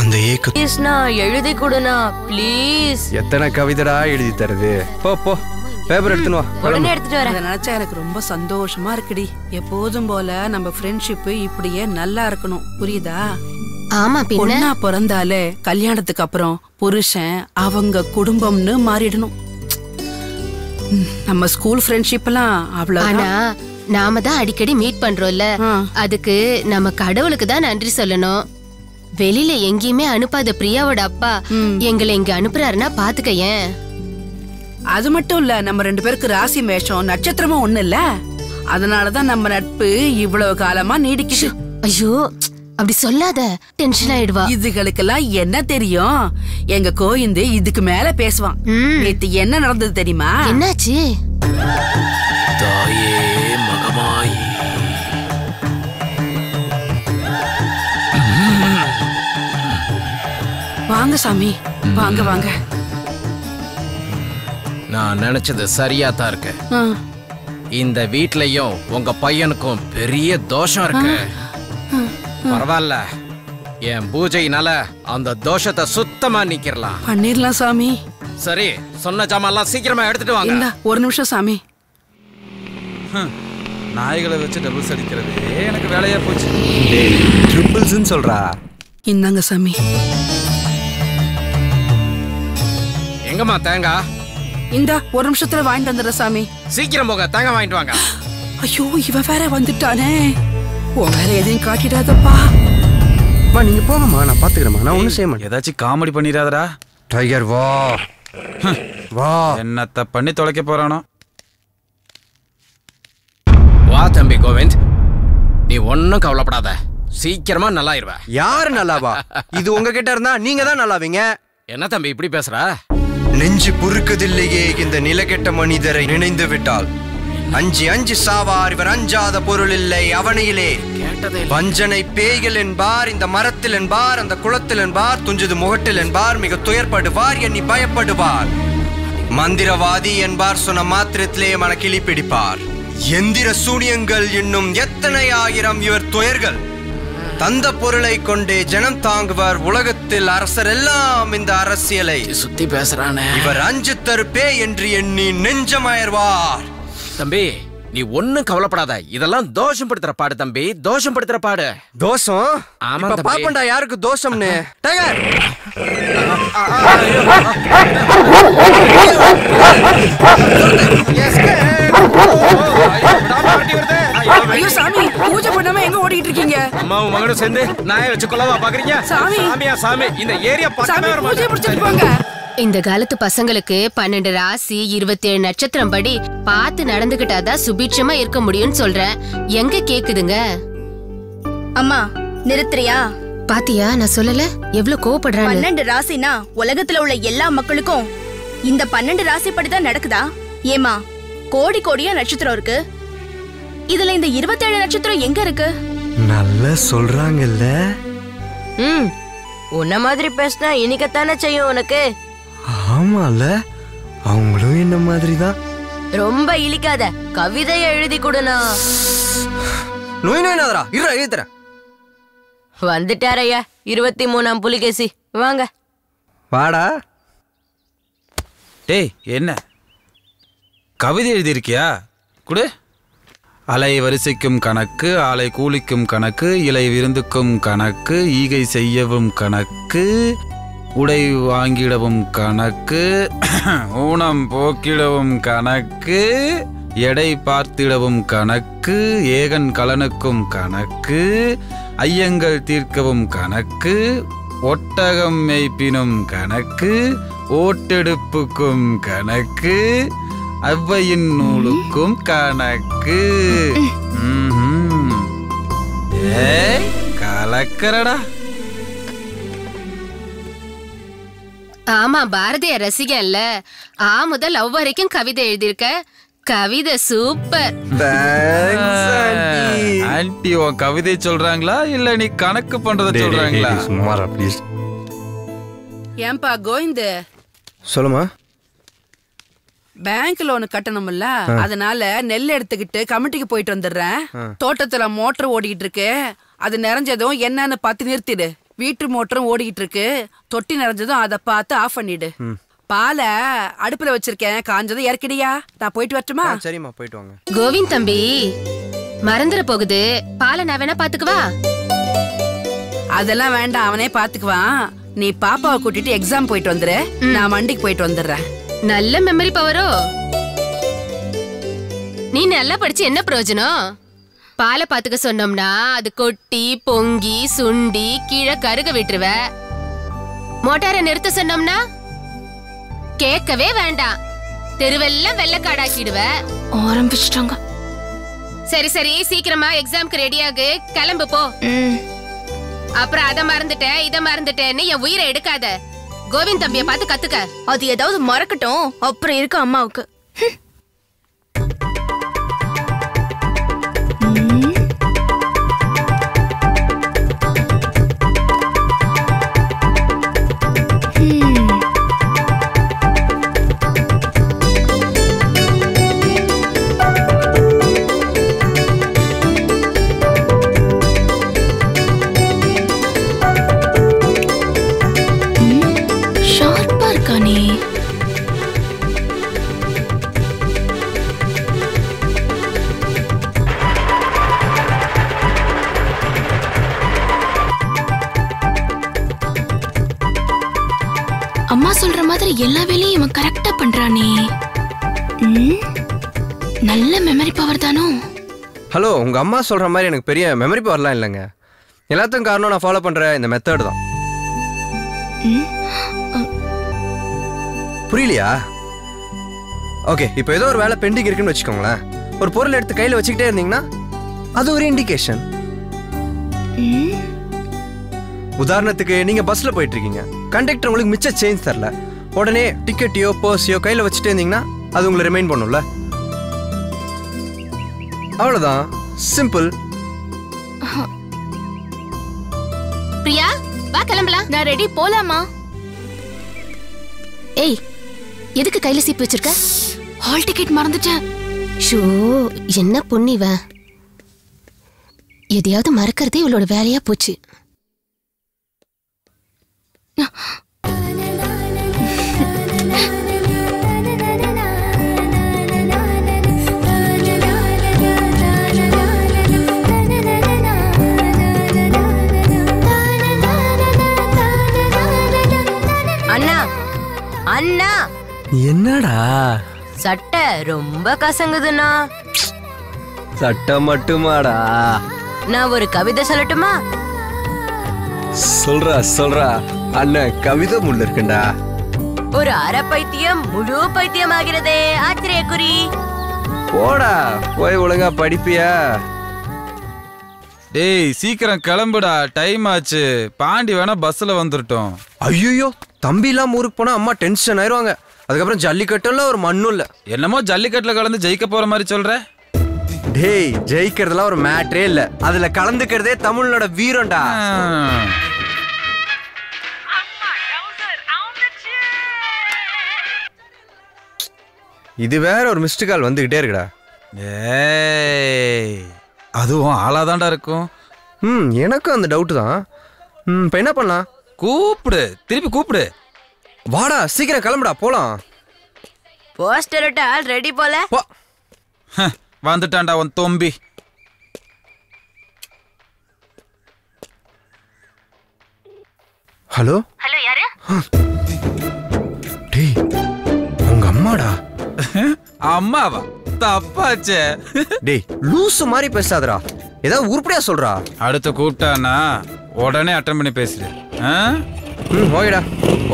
அந்த ஏக்க எழுதி கொடுனா ப்ளீஸ். எத்தனை கவிதைடா எழுதி தருது? போ போ பேப்பர் எடுத்துன்னு வா. உடனே எடுத்துட்டு வரேன். அதை நினைச்சா எனக்கு ரொம்ப சந்தோஷமா இருக்குடி. எப்போதும் போல நம்ம ஃப்ரெண்ட்ஷிப் இப்படியே நல்லா இருக்கணும், புரியுதா? ஆமா, பொண்ணா பிறந்தாலே கல்யாணத்துக்கு அப்புறம் புருஷன் அவங்க குடும்பம்னு மாறிடணும். நம்ம ஸ்கூல் ஃப்ரெண்ட்ஷிப் எல்லாம் ஆனா நாம தான் அடிக்கடி மீட் பண்றோம்ல, அதுக்கு நம்ம கடவுளுக்கு தான் நன்றி சொல்லணும். வெளியில எங்கேயுமே அனுப்பாத பிரியாவோட அப்பா எங்களை இங்க அனுப்புறாருன்னா பாத்துக்கயேன். அது மட்டும் இல்ல, நம்ம 2 பேருக்கு ராசி மேஷம் நட்சத்திரமும் ஒண்ணு இல்ல, அதனாலதான் நம்ம நட்பு இவ்வளவு காலமா நீடிக்குது. ஐயோ அப்படி சொல்லாத, டென்ஷன் ஆயிடுவா. இதுகளுக்கெல்லாம் என்ன தெரியும்? எங்க கோயிந்து இதுக்கு மேல பேசுவான். நேத்து என்ன நடந்தது தெரியுமா? என்னாச்சு? தாயே மகமாயி, வாங்க சாமி, வாங்க வாங்க. நான் நினைச்சது சரியா தான் இருக்கு. இந்த வீட்லயும் உங்க பையனுக்கும் பெரிய தோஷம் இருக்கு. பரவாயில்ல, என் பூஜையினால அந்த தோஷத்தை சுத்தமா நீக்கிரலாம். பண்ணிரலாம் சாமி. சரி, சொன்ன ஜாமான்லாம் சீக்கிரமா எடுத்துட்டு வாங்க. இந்த ஒரு நிமிஷம் சாமி. நாய்களை வச்சு டபுள்ஸ் அடிக்கிறது எனக்கு வேலையா போச்சு. ட்ரிபிள்ஸ்னு சொல்றா. இந்தாங்க சாமி. எங்கம்மா தேங்காய்? இந்த ஒரு நிமிஷத்துல வாங்கிட்டு வந்துடுற சாமி. சீக்கிரம் போங்க, தேங்காய் வாங்கிட்டு வாங்க. ஐயோ இவ வேற வந்துட்டானே, உன் வேற எதையும் காட்டிடாதப்பா. நீங்க போங்கம்மா, நான் பாத்துக்கிறேம்மா, நான் ஒண்ணும் செய்ய மாட்டேன். ஏதாச்சும் காமெடி பண்ணிடாதடா. டைகர் வா வா. என்னத்த பண்ணி தொலைக்க போறானோ? வா தம்பி கோவிந்த், நீ ஒன்னும் கவலைப்படாத, சீக்கிரமா நல்லாயிருவ. யாரு நல்லாவா? இது உங்ககிட்ட இருந்தா நீங்க தான் நல்லாவீங்க. என்ன தம்பி இப்படி பேசுற? நெஞ்சு பொறுக்கதில்லையே இந்த நிலக்கெட்ட மனிதரை நினைந்து விட்டால். அஞ்சி அஞ்சி சாவார் இவர், அஞ்சாத பொருள் இல்லை அவனையிலே. வஞ்சனை பேய்கள் என்பார், இந்த மரத்தில் என்பார், அந்த குளத்தில் என்பார், துஞ்சது முகட்டில் என்பார், மிக துயர்படுவார், எண்ணி பயப்படுவார். மந்திரவாதி என்பார், சொன்ன மாத்திரத்திலே மன கிளி பிடிப்பார். எந்திர சூனியங்கள் இன்னும் எத்தனை ஆயிரம் இவர் துயர்கள். தந்த பொருளை கொண்டே ஜனம் தாங்குவார், உலகத்தில் அரசர் எல்லாம் இந்த அரசியலை சுத்தி பேசுறானே. இவர் அஞ்சு தருப்பே என்று எண்ணி நெஞ்சமயர்வார். தம்பி நீ ஒன்னும் கவலைப்படாத, இதெல்லாம் தோஷம் படுத்துற பாடு தம்பி, தோஷம் படுத்துற பாடு. தோஷம்? ஆமா இப்ப பாப்பண்டா யாருக்கு தோஷம்னு. டைகர் ஐயோ சாமி, பூஜை பண்ணாம எங்க ஓடிட்டு இருக்கீங்க? அம்மாவும் மகனும் சேர்ந்து நாயை வச்சு கொல்லவா பாக்குறீங்க? சாமி, சாமியா சாமி, இந்த ஏரியா பக்கமே வர பூஜை பிடிச்சிட்டு போங்க. இந்த காலத்து பசங்களுக்கு 12 ராசி 27 நட்சத்திரம் படி பார்த்து நடந்துகிட்டாதான் சுபீட்சமா இருக்க முடியும்னு சொல்றேன். எங்க கேக்குதுங்க? அம்மா நிறுத்துறியா? பாத்தியா நான் சொல்லல எவ்வளவு கோவப்படுறாங்க. 12 ராசினா உலகத்துல உள்ள எல்லா மக்களுக்கும் இந்த 12 ராசி படிதான் நடக்குதா? ஏமா கோடி கோடியா நட்சத்திரம் இருக்கு, இதுல இந்த 27 நட்சத்திரம் எங்க இருக்கு? நல்லா சொல்றாங்கல்ல. உன்ன மாதிரி பேசினா இனிக்கத்தானே செய்யும் உனக்கு. ஆமால, அவங்களும் என்ன மாதிரி தான். ரொம்ப இழிக்காத, கவிதையை எழுதி கொடுனா. நோய் நோய்னாதரா இரு எழுதுறேன். வந்துட்டாரையா 23ஆம் புலிகேசி, வாங்க. வாடா. டேய் என்ன கவிதை எழுதியிருக்கியா? குடு. அலை வரிசைக்கும் கணக்கு, ஆலை கூலிக்கும் கணக்கு, இலை விருந்துக்கும் கணக்கு, ஈகை செய்யவும் கணக்கு, உடை வாங்கிடவும் கணக்கு, ஊனம் போக்கிடவும் கணக்கு, எடை பார்த்திடவும் கணக்கு, ஏகன் கலனுக்கும் கணக்கு, ஐயங்கள் தீர்க்கவும் கணக்கு, ஒட்டகம் மேய்ப்பினும் கணக்கு, ஓட்டெடுப்புக்கும் கணக்கு, அவ்வையின் நூலுக்கும் கணக்கு. கலக்கறடா. ஆமா, பாரதிய ரசிகன்ல ஆ முதல் லவ் வரைக்கும் கவிதை எழுதியிருக்க. கவிதை சூப்பர். ஆன்ட்டி உன் கவிதை சொல்றாங்களா இல்ல நீ கணக்கு பண்றத சொல்றாங்களா? சும்மாரா ப்ளீஸ். ஏன்பா கோவிந்த், சொல்லுமா. பேங்க் லோன் கட்டணும்ல, அதனால நெல் எடுத்துக்கிட்டு கமிட்டிக்கு போயிட்டு வந்துடுறேன். தோட்டத்துல மோட்டர் ஓடிக்கிட்டு இருக்கு, அது நிறைஞ்சதும் என்னன்னு பார்த்து நிறுத்திடு. வீட்டு மோட்டரும் ஓடிக்கிட்டு இருக்கு, தொட்டி நிறைஞ்சதும் அதை பார்த்து ஆஃப் பண்ணிடு. பாலை அடுப்புல வச்சிருக்கேன், காஞ்சதும் இறக்கிடியா. நான் போயிட்டு வரட்டுமா? சரிம்மா, போயிட்டு வாங்க. கோவிந்த் தம்பி, மறந்துட போகுது, பாலை நான் வேணா பாத்துக்குவா? அதெல்லாம் வேண்டாம், அவனே பாத்துக்குவான். நீ பாப்பாவை கூட்டிட்டு எக்ஸாம் போயிட்டு வந்துரு, நான் மண்டிக்கு போயிட்டு வந்துடுறேன். நல்ல மெமரி பவரோ. நீ நல்லா படிச்சு என்ன பிரயோஜனம்? பாலை பாத்துக்க சொன்னோம்னா அது கொட்டி பொங்கி சுண்டி கீழே கருக விட்டுருவ. மோட்டாரை நிறுத்த சொன்னோம்னா கேட்கவே வேண்டாம், தெருவெல்லாம் வெள்ளக்காடாக்கிடுவ. ஆரம்பிச்சிட்டாங்க. சரி சரி, சீக்கிரமா எக்ஸாம்க்கு ரெடியாகு, கிளம்பு போ. அப்புறம் அத மறந்துட்டேன் இத மறந்துட்டேன்னு என் உயிரை எடுக்காத. கோவிந்த் தம்பியை பார்த்து கத்துக்க. அது ஏதாவது மறக்கட்டும், அப்புறம் இருக்கு அம்மாவுக்கு. அம்மா சொல்ற மாதிரி எல்லா வேலையும் இவன் கரெக்டா பண்றானே. நல்ல மெமரி பவர் தானோ? ஹலோ, உங்க அம்மா சொல்ற மாதிரி எனக்கு பெரிய மெமரி பவர்லாம் இல்லைங்க. எல்லாத்துக்கும் காரணம் நான் ஃபாலோ பண்ற இந்த மெத்தட் தான். புரியலையா? ஓகே, இப்போ ஏதோ ஒரு வேலை பெண்டிங் இருக்குன்னு வச்சுக்கோங்களேன். ஒரு பொருள் எடுத்து கையில வச்சுக்கிட்டே இருந்தீங்கன்னா அது ஒரு இண்டிகேஷன். உதாரணத்துக்கு நீங்க பஸ்ல போயிட்டு இருக்கீங்க, கண்டக்டர் உங்களுக்கு மிச்ச சேஞ்ச் தரல, உடனே டிக்கெட்டையோ பர்ஸையோ கையில வச்சுட்டே இருந்தீங்கன்னா அது உங்களை ரிமைண்ட் பண்ணும்ல. அவ்வளவுதான், சிம்பிள். பிரியா வா கிளம்பலாம். நான் ரெடி, போலாமா? ஏய், எதுக்கு கையில சீப்பு வச்சிருக்க? ஹால் டிக்கெட் மறந்துட்டேன். ஷோ, என்ன பொண்ணிவ, எதையாவது மறக்கிறதே இவளோட வேலையா போச்சு. அண்ணா அண்ணா, என்னடா சட்டை ரொம்ப கசங்குதுண்ணா. சட்டை மட்டுமாடா? நான் ஒரு கவிதை சொல்லட்டுமா? சொல்றா அண்ணன் கவிதை முள்ள இருக்குண்டா. ஒரு அரை பைத்தியம் முழு பைத்தியம் ஆகிறதே ஆச்சரியக்குறி. போடா, போய் ஒழுங்கா படிப்பியா? டேய் சீக்கிரம் கிளம்புடா, டைம் ஆச்சு. பாண்டி வேணா பஸ்ல வந்துட்டோம். ஐயோ, தம்பி இல்லாம ஊருக்கு போனா அம்மா டென்ஷன் ஆயிருவாங்க. அதுக்கப்புறம் ஜல்லிக்கட்டுல ஒரு மண்ணும் இல்ல. என்னமோ ஜல்லிக்கட்டுல கலந்து ஜெயிக்க போற மாதிரி சொல்ற. டேய், ஜெயிக்கிறதுலாம் ஒரு மேட்டரே இல்ல, அதுல கலந்துக்கிறதே தமிழோட வீரம்டா. இது வேற ஒரு மிஸ்டு கால் வந்துகிட்டே இருக்குடா. ஏய், அதுவும் ஆளாதான்டா இருக்கும். எனக்கும் அந்த டவுட் தான். இப்ப என்ன பண்ணலாம்? கூப்பிடு, திருப்பி கூப்பிடு. வாடா, சீக்கிரம் கிளம்புடா, போலாம். போஸ்டர் ஆல் ரெடி போல. வந்துட்டான்டா உன் தொம்பி. ஹலோ ஹலோ, யாரு? டேய், உங்க அம்மாடா. அம்மாவா? தப்பாச்சே. டேய், லூசு மாதிரி பேசாதடா, ஏதாவது உருப்படியா சொல்றா. அடுத்து கூப்பிட்டானா உடனே அட்டன் பண்ணி பேசுற. ஓகேடா.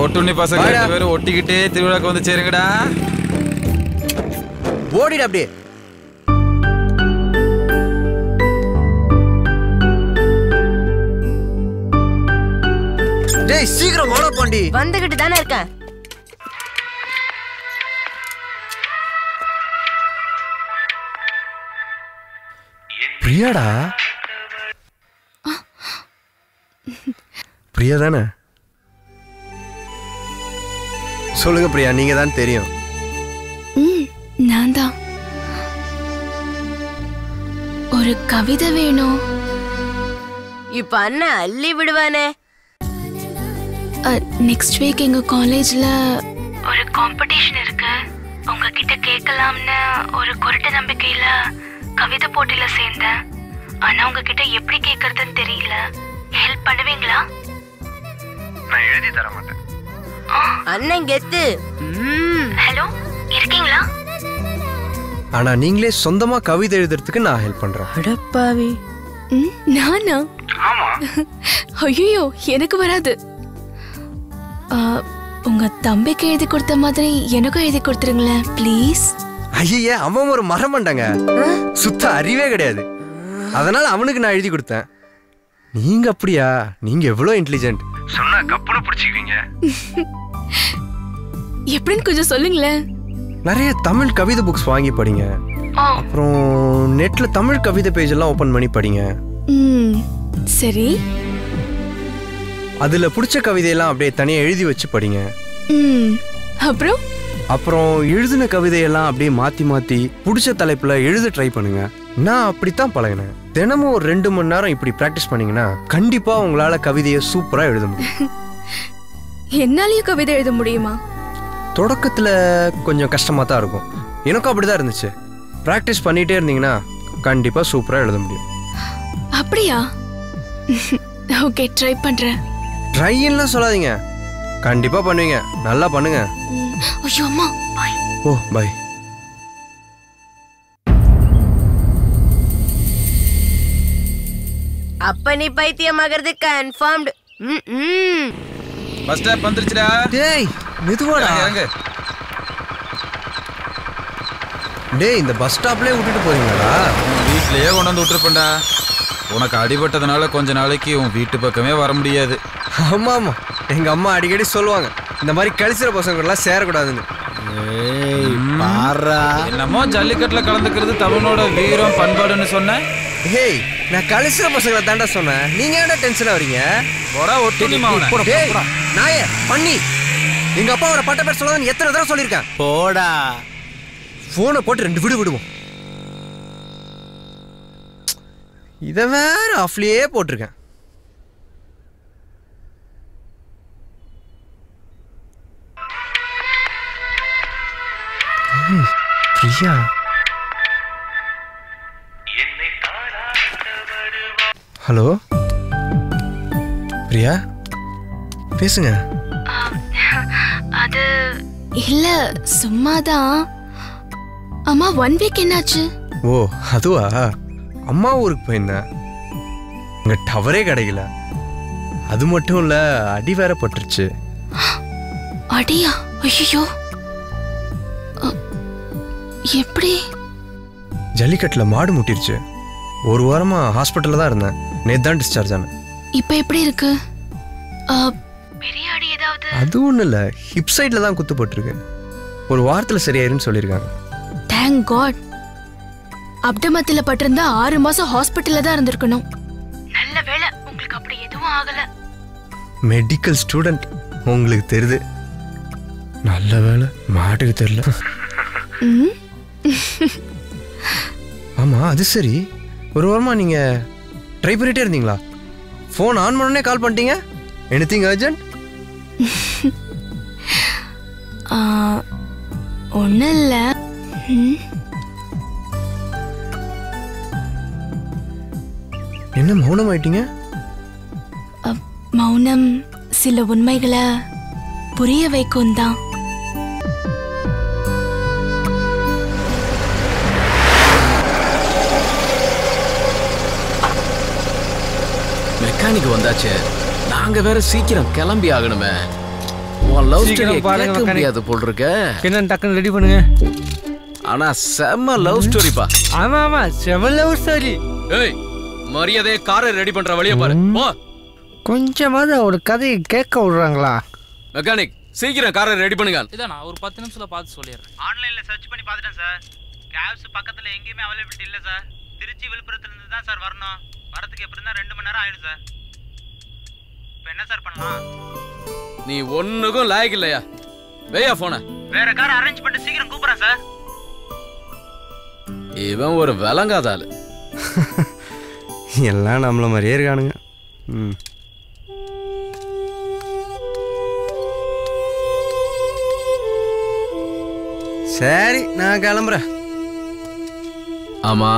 ஒட்டுண்ணி பசங்க ரெண்டு பேரும் ஒட்டிக்கிட்டே திருவிழாக்கு வந்து சேருங்கடா. ஓடிடா அப்படியே. டேய், சீக்கிரம் ஓட பாண்டி. வந்துகிட்டு தானே இருக்கேன். பிரியாடா? பிரியா தானே? சொல்லுங்க பிரியா, நீங்க தான் தெரியும். நான் தான். ஒரு கவிதை வேணும். இப்ப அண்ணன் அள்ளி விடுவானே. நெக்ஸ்ட் வீக் எங்க காலேஜ்ல ஒரு காம்படிஷன் இருக்கு. உங்ககிட்ட கேட்கலாம்னு ஒரு குருட்டு நம்பிக்கையில கவிதை போட்டியில சேர்ந்தேன். ஆனா உங்ககிட்ட எப்படி கேட்கறதுன்னு தெரியல. ஹெல்ப் பண்ணுவீங்களா? நான் எழுதி தர மாட்டேன். அண்ணன் கெத்து. ஹலோ, இருக்கீங்களா? ஆனா நீங்களே சொந்தமா கவிதை எழுதுறதுக்கு நான் ஹெல்ப் பண்றேன். அடப்பாவி. நானா? ஆமா. ஐயோ, எனக்கு வராது. உங்க தம்பிக்கு எழுதி கொடுத்த மாதிரி எனக்கும் எழுதி கொடுத்துருங்களேன் ப்ளீஸ். ஐயே, அவன் ஒரு மரமண்டங்க, சுத்த அறிவே கிடையாது. அதனால அவனுக்கு நான் எழுதி கொடுத்தேன். நீங்க அப்படியா? நீங்க எவ்வளவு இன்டெலிஜென்ட். சொன்னா கப்புனு பிடிச்சிக்குவீங்க. எப்படின்னு கொஞ்சம் சொல்லுங்களேன். நிறைய தமிழ் கவிதை புக்ஸ் வாங்கி படிங்க. அப்புறம் நெட்ல தமிழ் கவிதை பேஜ் எல்லாம் ஓபன் பண்ணி படிங்க. சரி. அதுல பிடிச்ச கவிதையெல்லாம் அப்படியே தனியா எழுதி வச்சு படிங்க. அப்புறம் எழுதின கவிதையெல்லாம் அப்படியே மாத்தி மாத்தி பிடிச்ச தலைப்புல எழுத ட்ரை பண்ணுங்க. நான் அப்படித்தான் பழகினேன். தினமும் ஒரு 2 மணி நேரம் இப்படி பிராக்டிஸ் பண்ணீங்கன்னா கண்டிப்பா உங்களால கவிதையை சூப்பரா எழுத முடியும். என்னாலயும் கவிதை எழுத முடியுமா? தொடக்கத்துல கொஞ்சம் கஷ்டமா தான் இருக்கும். எனக்கும் அப்படிதான் இருந்துச்சு. பிராக்டிஸ் பண்ணிட்டே இருந்தீங்கன்னா கண்டிப்பா சூப்பரா எழுத முடியும். அப்படியா? ஓகே, ட்ரை பண்றேன். ட்ரைன்லாம் சொல்லாதீங்க, கண்டிப்பா பண்ணுவீங்க. நல்லா பண்ணுங்க. ஐயோ அம்மா, பை. O, bye. அப்ப நீ பைத்தியமாகிறது கன்ஃபார்ம்டு. பஸ் ஸ்டாப் வந்துருச்சுடா. டேய், மெதுவாடா. இறங்கு. டேய் இந்த பஸ் ஸ்டாப்லயே விட்டுட்டு போறீங்களா? வீட்லயே கொண்டு வந்து விட்டுருப்பேன்டா. உனக்கு அடிபட்டதுனால கொஞ்ச நாளைக்கு உன் வீட்டு பக்கமே வர முடியாது. ஆமா ஆமா, எங்க அம்மா அடிக்கடி சொல்லுவாங்க இந்த மாதிரி கழிச்சுற பசங்க எல்லாம் சேரக்கூடாதுன்னு. என்னமோ ஜல்லிக்கட்டுல கலந்துக்கிறது தமிழனோட வீரம் பண்பாடுன்னு சொன்ன. ஹேய், நான் கழிச்சுற பசங்களை தாண்டா சொன்னேன். நீங்க ஏன்டா டென்ஷனா வரீங்க? போடா ஒட்டுனி மாவன. டேய் நாயே பண்ணி, எங்க அப்பா அவரை பட்ட பேர் சொல்லாதன்னு எத்தனை தடவை சொல்லியிருக்கேன். போடா. போனை போட்டு 2 விடு விடுவோம். இதை வேற ஆஃப்லயே போட்டிருக்கேன். பிரியா, ஹலோ பிரியா, பேசுங்க. அது இல்ல, சும்மாதான். அம்மா 1 வீக் என்னாச்சு? ஓ அதுவா, அம்மா ஊருக்கு போயிருந்தேன். அங்க டவரே கிடைக்கல. அது மட்டும் இல்ல, அடி வேற பட்டுருச்சு. அடியா? ஐயோ, எப்படி? ஜல்லிக்கட்டுல மாடு முட்டிருச்சு. 1 வாரமா ஹாஸ்பிட்டல்ல தான் இருந்தேன். நேத்து தான் டிஸ்சார்ஜ் ஆனேன். இப்ப எப்படி இருக்கு? பெரிய அடி ஏதாவது? அது ஒண்ணும் இல்ல, ஹிப் சைட்ல தான் குத்து போட்டிருக்கு. 1 வாரத்துல சரியாயிருன்னு சொல்லியிருக்காங்க. Thank God. அப்டமத்தில பட்டிருந்தா 6 மாசம் ஹாஸ்பிட்டல்ல தான் இருந்திருக்கணும். நல்ல வேளை உங்களுக்கு அப்படி எதுவும் ஆகல. மெடிக்கல் ஸ்டூடெண்ட் உங்களுக்கு தெரியுது. நல்ல வேளை மாட்டுக்கு தெரியல. ஆமா அது சரி, 1 வாரமா நீங்க ட்ரை பண்ணிட்டே இருந்தீங்களா? ஃபோன் ஆன் பண்ணனே கால் பண்ணிட்டீங்க. Anything urgent? ஒன்னும் இல்ல. என்ன மௌனம் ஆயிட்டீங்க? மௌனம் சில உண்மைகளை புரிய வைக்கும் தான். மெக்கானிக் வந்தாச்சு. நாங்க வேற சீக்கிரம் கிளம்பி ஆகணுமே. உன் லவ் ஸ்டோரி கேட்க முடியாது போல் இருக்க. என்ன டக்குன்னு ரெடி பண்ணுங்க. ஆனா செம்ம லவ் ஸ்டோரிப்பா. ஆமா ஆமா, செம்ம லவ் ஸ்டோரி. ஏய், மரியாதையை காரை ரெடி பண்ற வழிய பாரு. போ. கொஞ்சமாவது ஒரு கதையை கேட்க விடுறாங்களா? மெக்கானிக் சீக்கிரம் காரை ரெடி பண்ணுங்க. இதான் நான் ஒரு 10 நிமிஷத்துல பார்த்து சொல்லிடுறேன். ஆன்லைன்ல சர்ச் பண்ணி பார்த்துட்டேன் சார். கேப்ஸ் பக்கத்துல எங்கேயுமே அவைலபிலிட்டி இல்ல சார். திருச்சி விழுப்புரத்துல இருந்து தான் சார் வரணும். வரதுக்கு எப்படி இருந்தா 2 மணி நேரம் ஆயிடும் சார். இப்போ என்ன சார் பண்ணலாம்? நீ ஒண்ணுக்கும் லாயக்கு இல்லையா? வெய்யா போன. வேற கார் அரேஞ்ச் பண்ணிட்டு சீக்கிரம் கூப்பிடுறேன் சார். இவன் ஒரு விளங்காத ஆளு. எல்லாம் நம்மள மாதிரியே இருக்கானுங்க. சரி நான் கிளம்புறேன். ஆமா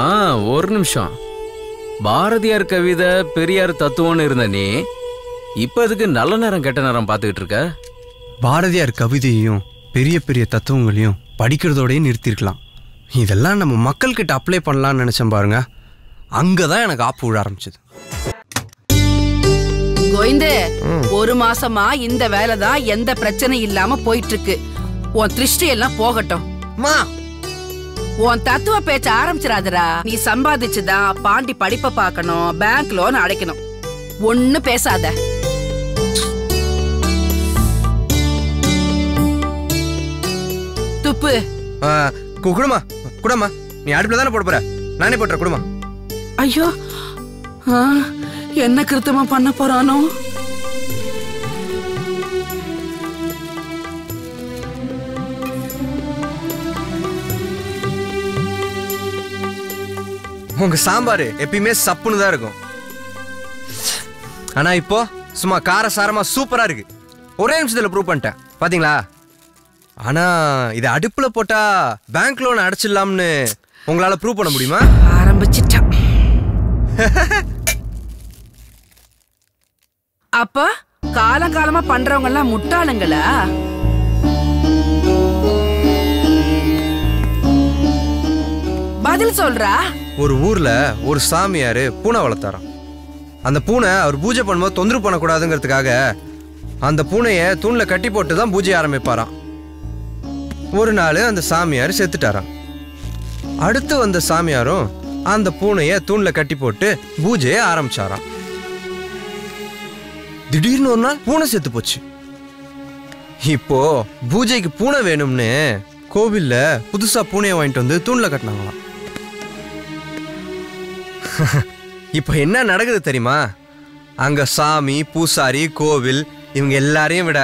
ஒரு நிமிஷம். பாரதியார் கவிதை பெரியார் தத்துவம்னு இருந்த நீ இப்ப இதுக்கு நல்ல நேரம் கெட்ட நேரம் பார்த்துக்கிட்டு இருக்க? பாரதியார் கவிதையையும் பெரிய பெரிய தத்துவங்களையும் படிக்கிறதோடய நிறுத்திருக்கலாம். இதெல்லாம் நம்ம மக்கள்கிட்ட அப்ளை பண்ணலாம்னு நினைச்சேன் பாருங்க. அங்கதான் எனக்கு ஆப்பு விட ஆரம்பிச்சது. கோவிந்தே, 1 மாசமா இந்த வேலை தான் எந்த பிரச்சனையும் இல்லாம போயிட்டு இருக்கு. உன் திருஷ்டி எல்லாம் போகட்டும். உன் தத்துவ பேச்ச ஆரம்பிச்சிடாதடா. நீ சம்பாதிச்சுதான் பாண்டி படிப்பை பார்க்கணும், பேங்க் லோன் அடைக்கணும். ஒண்ணு பேசாத. துப்பு. குடுமா குடமா, நீ அடுப்புல தானே போட போற, நானே போட்டுற குடுமா. ஐயோ, என்ன கிருத்தமா பண்ண போறானோ? உங்க சாம்பார் எப்பயுமே சப்புன்னு தான் இருக்கும். ஆனா இப்போ சும்மா காரசாரமா சூப்பரா இருக்கு. ஒரே நிமிஷத்துல ப்ரூவ் பண்ணிட்டேன் பாத்தீங்களா? ஆனா இதை அடுப்புல போட்டா பேங்க் லோன் அடைச்சிடலாம்னு உங்களால ப்ரூவ் பண்ண முடியுமா? ஆரம்பிச்சிட்டான். அப்ப காலங்காலமா பண்றவங்க எல்லாம் முட்டாளுங்களா? பதில் சொல்றா. ஒரு ஊர்ல ஒரு சாமியாரு பூனை வளர்த்தாராம். அந்த பூனை அவர் பூஜை பண்ணும்போது தொந்தரவு பண்ணக்கூடாதுங்கிறதுக்காக அந்த பூனையை தூண்ல கட்டி போட்டு தான் பூஜை ஆரம்பிப்பாராம். ஒரு நாள் அந்த சாமியார் செத்துட்டாராம். அடுத்து வந்த சாமியாரும் அந்த பூனைய தூண்ல கட்டி போட்டு பூஜையை ஆரம்பிச்சாராம். திடீர்னு ஒரு நாள் பூனை செத்து போச்சு. இப்போ பூஜைக்கு பூனை வேணும்னு கோவில்ல புதுசா பூனையை வாங்கிட்டு வந்து தூண்ல கட்டினாங்களாம். இப்போ என்ன நடக்குது தெரியுமா? அங்க சாமி, பூசாரி, கோவில் இவங்க எல்லாரையும் விட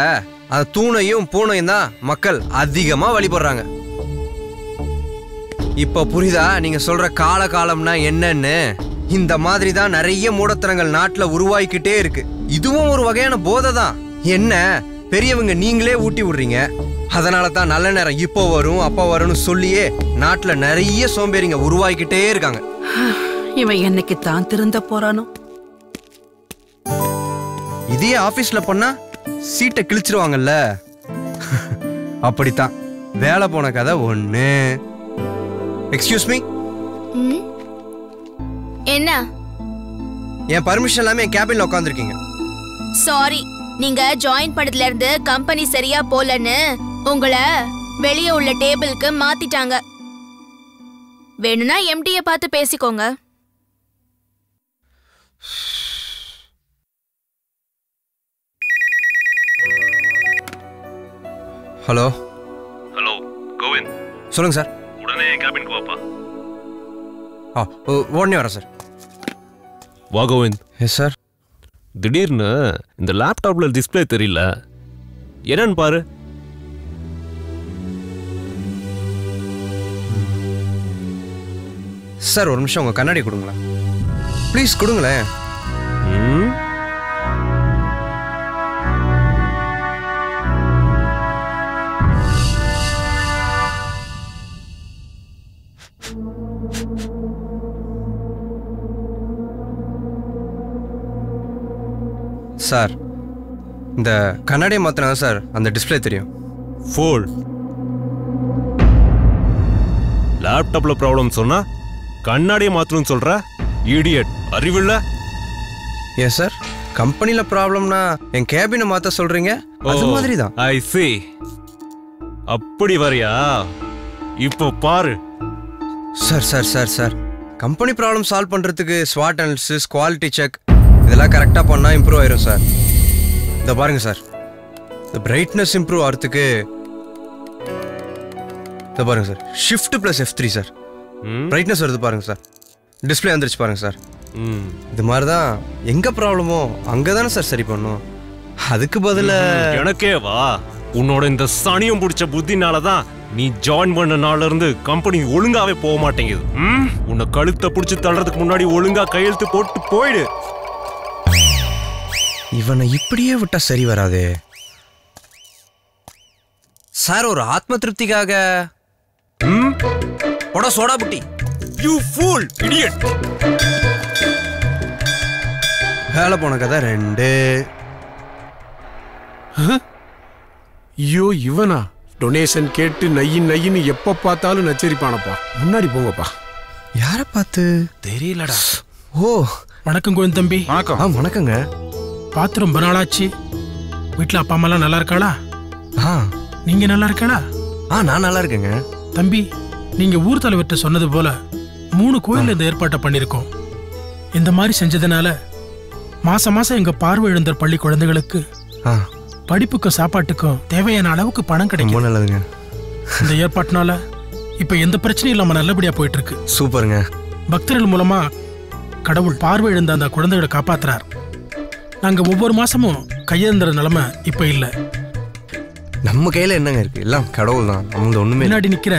அந்த தூணையும் பூனையும் தான் மக்கள் அதிகமா வழிபடுறாங்க. இப்ப புரியுதா நீங்க சொல்ற காலம்னா என்னன்னு? இந்த மாதிரி தான் நிறைய மூடத்தனங்கள் நாட்டுல உருவாக்கிட்டே இருக்கு. இதுவும் ஒரு வகையான போதை தான். என்ன பெரியவங்க நீங்களே ஊட்டி விடுறீங்க. அதனால தான் நல்ல நேரம் இப்போ வரும் அப்போ வரும்னு சொல்லியே நாட்டுல நிறைய சோம்பேறிங்க உருவாக்கிட்டே இருக்காங்க. இவன் என்னைக்கு தான் திருந்த போறானோ? இதே ஆபீஸ்ல பண்ணா சீட்டை கிழிச்சிருவாங்கல்ல. அப்படித்தான் வேலை போன கதை ஒண்ணு. Excuse me. என்ன? என் பர்மிஷன் இல்லாம என் கேபின்ல உட்காந்துருக்கீங்க. சாரி, நீங்க ஜாயின் பண்ணதுல இருந்து கம்பெனி சரியா போலன்னு உங்களை வெளியே உள்ள டேபிளுக்கு மாத்திட்டாங்க. வேணும்னா எம்டியை பார்த்து பேசிக்கோங்க. ஹலோ. ஹலோ கோவிந்த். சொல்லுங்க சார். உடனே கேபினுக்கு வாப்பா. உடனே வரேன் சார். வா கோவிந்த். Yes sir. திடீர்னு இந்த லேப்டாப்ல டிஸ்பிளே தெரியல, என்னன்னு பாரு. சார் ஒரு நிமிஷம் உங்க கண்ணாடி கொடுங்களேன் ப்ளீஸ். கொடுங்களேன். சார் இந்த கண்ணாடியை மாத்தினா சார் அந்த டிஸ்பிளே தெரியும். ஃபோல். லேப்டாப்ல ப்ராப்ளம் சொன்னா கண்ணாடியை மாத்தணும்னு சொல்ற இடியட். அறிவில்ல? Yes sir. கம்பெனில ப்ராப்ளம்னா என் கேபினை மாத்த சொல்றீங்க. அது மாதிரி தான். ஐ see. அப்படி வரியா? இப்போ பாரு. Sir sir sir sir company problem solve பண்றதுக்கு ஸ்வாட் அனாலிசிஸ், குவாலிட்டி செக் இதெல்லாம் கரெக்டா பண்ணா இம்ப்ரூவ் ஆயிரும் சார். இத பாருங்க சார். இந்த பிரைட்னஸ் இம்ப்ரூவ் ஆகிறதுக்கு இத பாருங்க sir. Shift + F3 sir. Brightness வருது பாருங்க சார். டிஸ்பிளே வந்துருச்சு பாருங்க சார். இது மாதிரி தான் எங்க ப்ராப்ளமோ அங்கதானே சார் சரி பண்ணும். அதுக்கு பதிலா எனக்கே வா. உன்னோட இந்த சனியம் பிடிச்ச புத்தினால தான் நீ ஜாயின் பண்ண நாள்ல இருந்து கம்பெனி ஒழுங்காவே போக மாட்டேங்குது. உன்னை கழுத்தை பிடிச்சி தள்ளுறதுக்கு முன்னாடி ஒழுங்கா கையெழுத்து போட்டு போயிடு. இவனை இப்படியே விட்டா சரி வராதே சார். ஒரு ஆத்ம திருப்திக்காக போட soda Buti. You pool idiot. வேலை போன கதை 2. ஐயோ இவனா டொனேஷன் கேட்டு நையின்னு எப்ப பார்த்தாலும் நச்சரிப்பானப்பா. முன்னாடி போங்கப்பா. யார பார்த்து தெரியலடா. ஓ வணக்கம் கோவிந்த் தம்பி. வணக்கம். வணக்கங்க. பார்த்து ரொம்ப நாளாச்சு. வீட்டுல அப்பா அம்மா எல்லாம் நல்லா இருக்காளா? நீங்க நல்லா இருக்காளா? நான் நல்லா இருக்கேங்க. தம்பி நீங்க ஊர் தலைவர்கிட்ட சொன்னது போல 3 கோயில் இந்த ஏற்பாட்டை பண்ணிருக்கோம். இந்த மாதிரி செஞ்சதுனால மாசம் எங்க பார்வை இழந்த பள்ளி குழந்தைகளுக்கு படிப்புக்கும் சாப்பாட்டுக்கும் தேவையான அளவுக்கு பணம் கிடைக்கும். நல்லதுங்க. இந்த ஏற்பாட்டினால இப்ப எந்த பிரச்சனையும் இல்லாம நல்லபடியா போயிட்டு இருக்கு. சூப்பருங்க. பக்தர்கள் மூலமா கடவுள் பார்வை இழந்த அந்த குழந்தைகளை காப்பாத்துறார். நாங்க ஒவ்வொரு மாசமும் கையேந்திர நிலைமை இப்ப இல்ல. நம்ம கையில என்னங்க இருக்கு? எல்லாம் கடவுள் தான். அவங்க ஒண்ணுமே. முன்னாடி நிக்கிற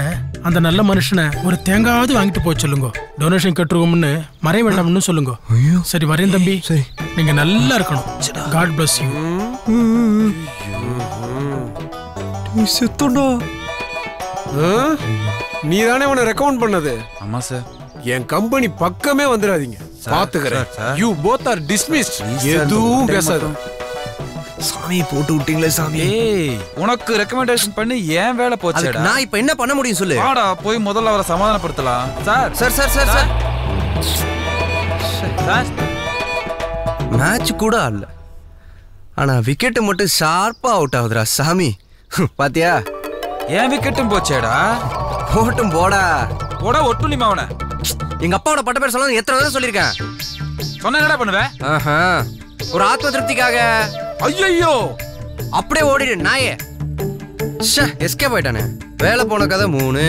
அந்த நல்ல மனுஷனை ஒரு தேங்காவது வாங்கிட்டு போய் சொல்லுங்க. டொனேஷன் கட்டுருவோம்னு மறைய வேண்டாம்னு சொல்லுங்க. சரி வரேன் தம்பி. சரி நீங்க நல்லா இருக்கணும். God bless you. செத்தோண்டா. நீ தானே உன்னை ரெக்கமெண்ட் பண்ணது? ஆமா சார். என் கம்பெனி பக்கமே வந்துடாதீங்க. பாத்துக்கிறேன். You both are dismissed. எதுவும் பேசாத. சாமி போட்டு விட்டீங்களே சாமி. ஏய் உனக்கு ரெக்கமெண்டேஷன் பண்ணி ஏன் வேலை போச்சுடா? நான் இப்ப என்ன பண்ண முடியும் சொல்லு. வாடா போய் முதல்ல அவரை சமாதானப்படுத்தலாம். Sir sir sir sir sir sir match கூட ஆடல. ஆனா விக்கெட் மட்டும் ஷார்ப்பா அவுட் ஆகுதுடா சாமி. பாத்தியா? ஏன் விக்கெட்டும் போச்சேடா? போட்டும் போடா. போட ஒட்டுலிமா அவனை. எங்க அப்பாவோட பட்ட பேர் சொல்ல எத்தனை தடவை சொல்லியிருக்கேன். சொன்ன என்னடா பண்ணுவேன்? ஒரு ஆத்ம திருப்திக்காக. ஐயோ அப்படியே ஓடிடு நாயே. எஸ்கேப் ஆயிட்டானே. வேலை போன கதை 3.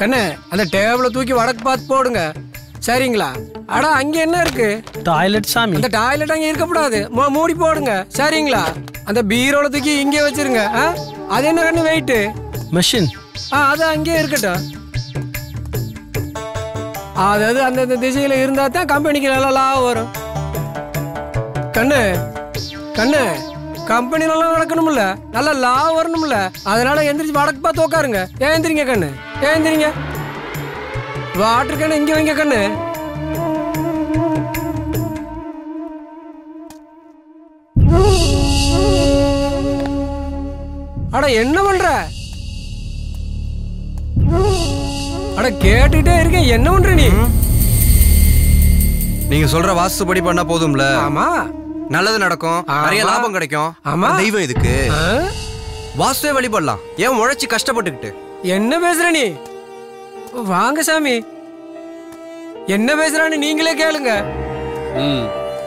கண்ணே அந்த டேபிள தூக்கி வடக்கு பார்த்து போடுங்க. சரிங்களா? அடா அங்க என்ன இருக்கு? டாய்லெட் சாமி. அந்த டாய்லெட் அங்க இருக்கக்கூடாது. மூடி போடுங்க. சரிங்களா? அந்த பீரோல தூக்கி இங்கே வச்சிருங்க. அது என்ன கண்ணு வெயிட்? மெஷின். அது அங்கே இருக்கட்டும். அதாவது அந்த திசையில இருந்தா தான் கம்பெனிக்கு நல்லா லாபம் வரும். கண்ணு கண்ணு கம்பெனி நல்லா நடக்கணும்ல, நல்லா லாபம் வரணும்ல. அதனால எந்திரிச்சு வடக்கு பார்த்து உட்காருங்க. ஏந்திரிங்க கண்ணு, ஏந்திரிங்க. வாட்டர் கண்ணு இங்க வைங்க கண்ணு. அட என்ன பண்ற? அட கேட்டுட்டே இருக்கேன், என்ன பண்ற நீ? நீங்க சொல்ற வாஸ்துபடி பண்ணா போதும்ல? ஆமா. நல்லது நடக்கும், நிறைய லாபம் கிடைக்கும். ஆமா. தெய்வம் இதுக்கு வாஸ்துவே வழிபடலாம். ஏன் உழைச்சி கஷ்டப்பட்டுக்கிட்டு? என்ன பேசுற நீ? வாங்க சாமி, என்ன பேசுறான்னு நீங்களே கேளுங்க.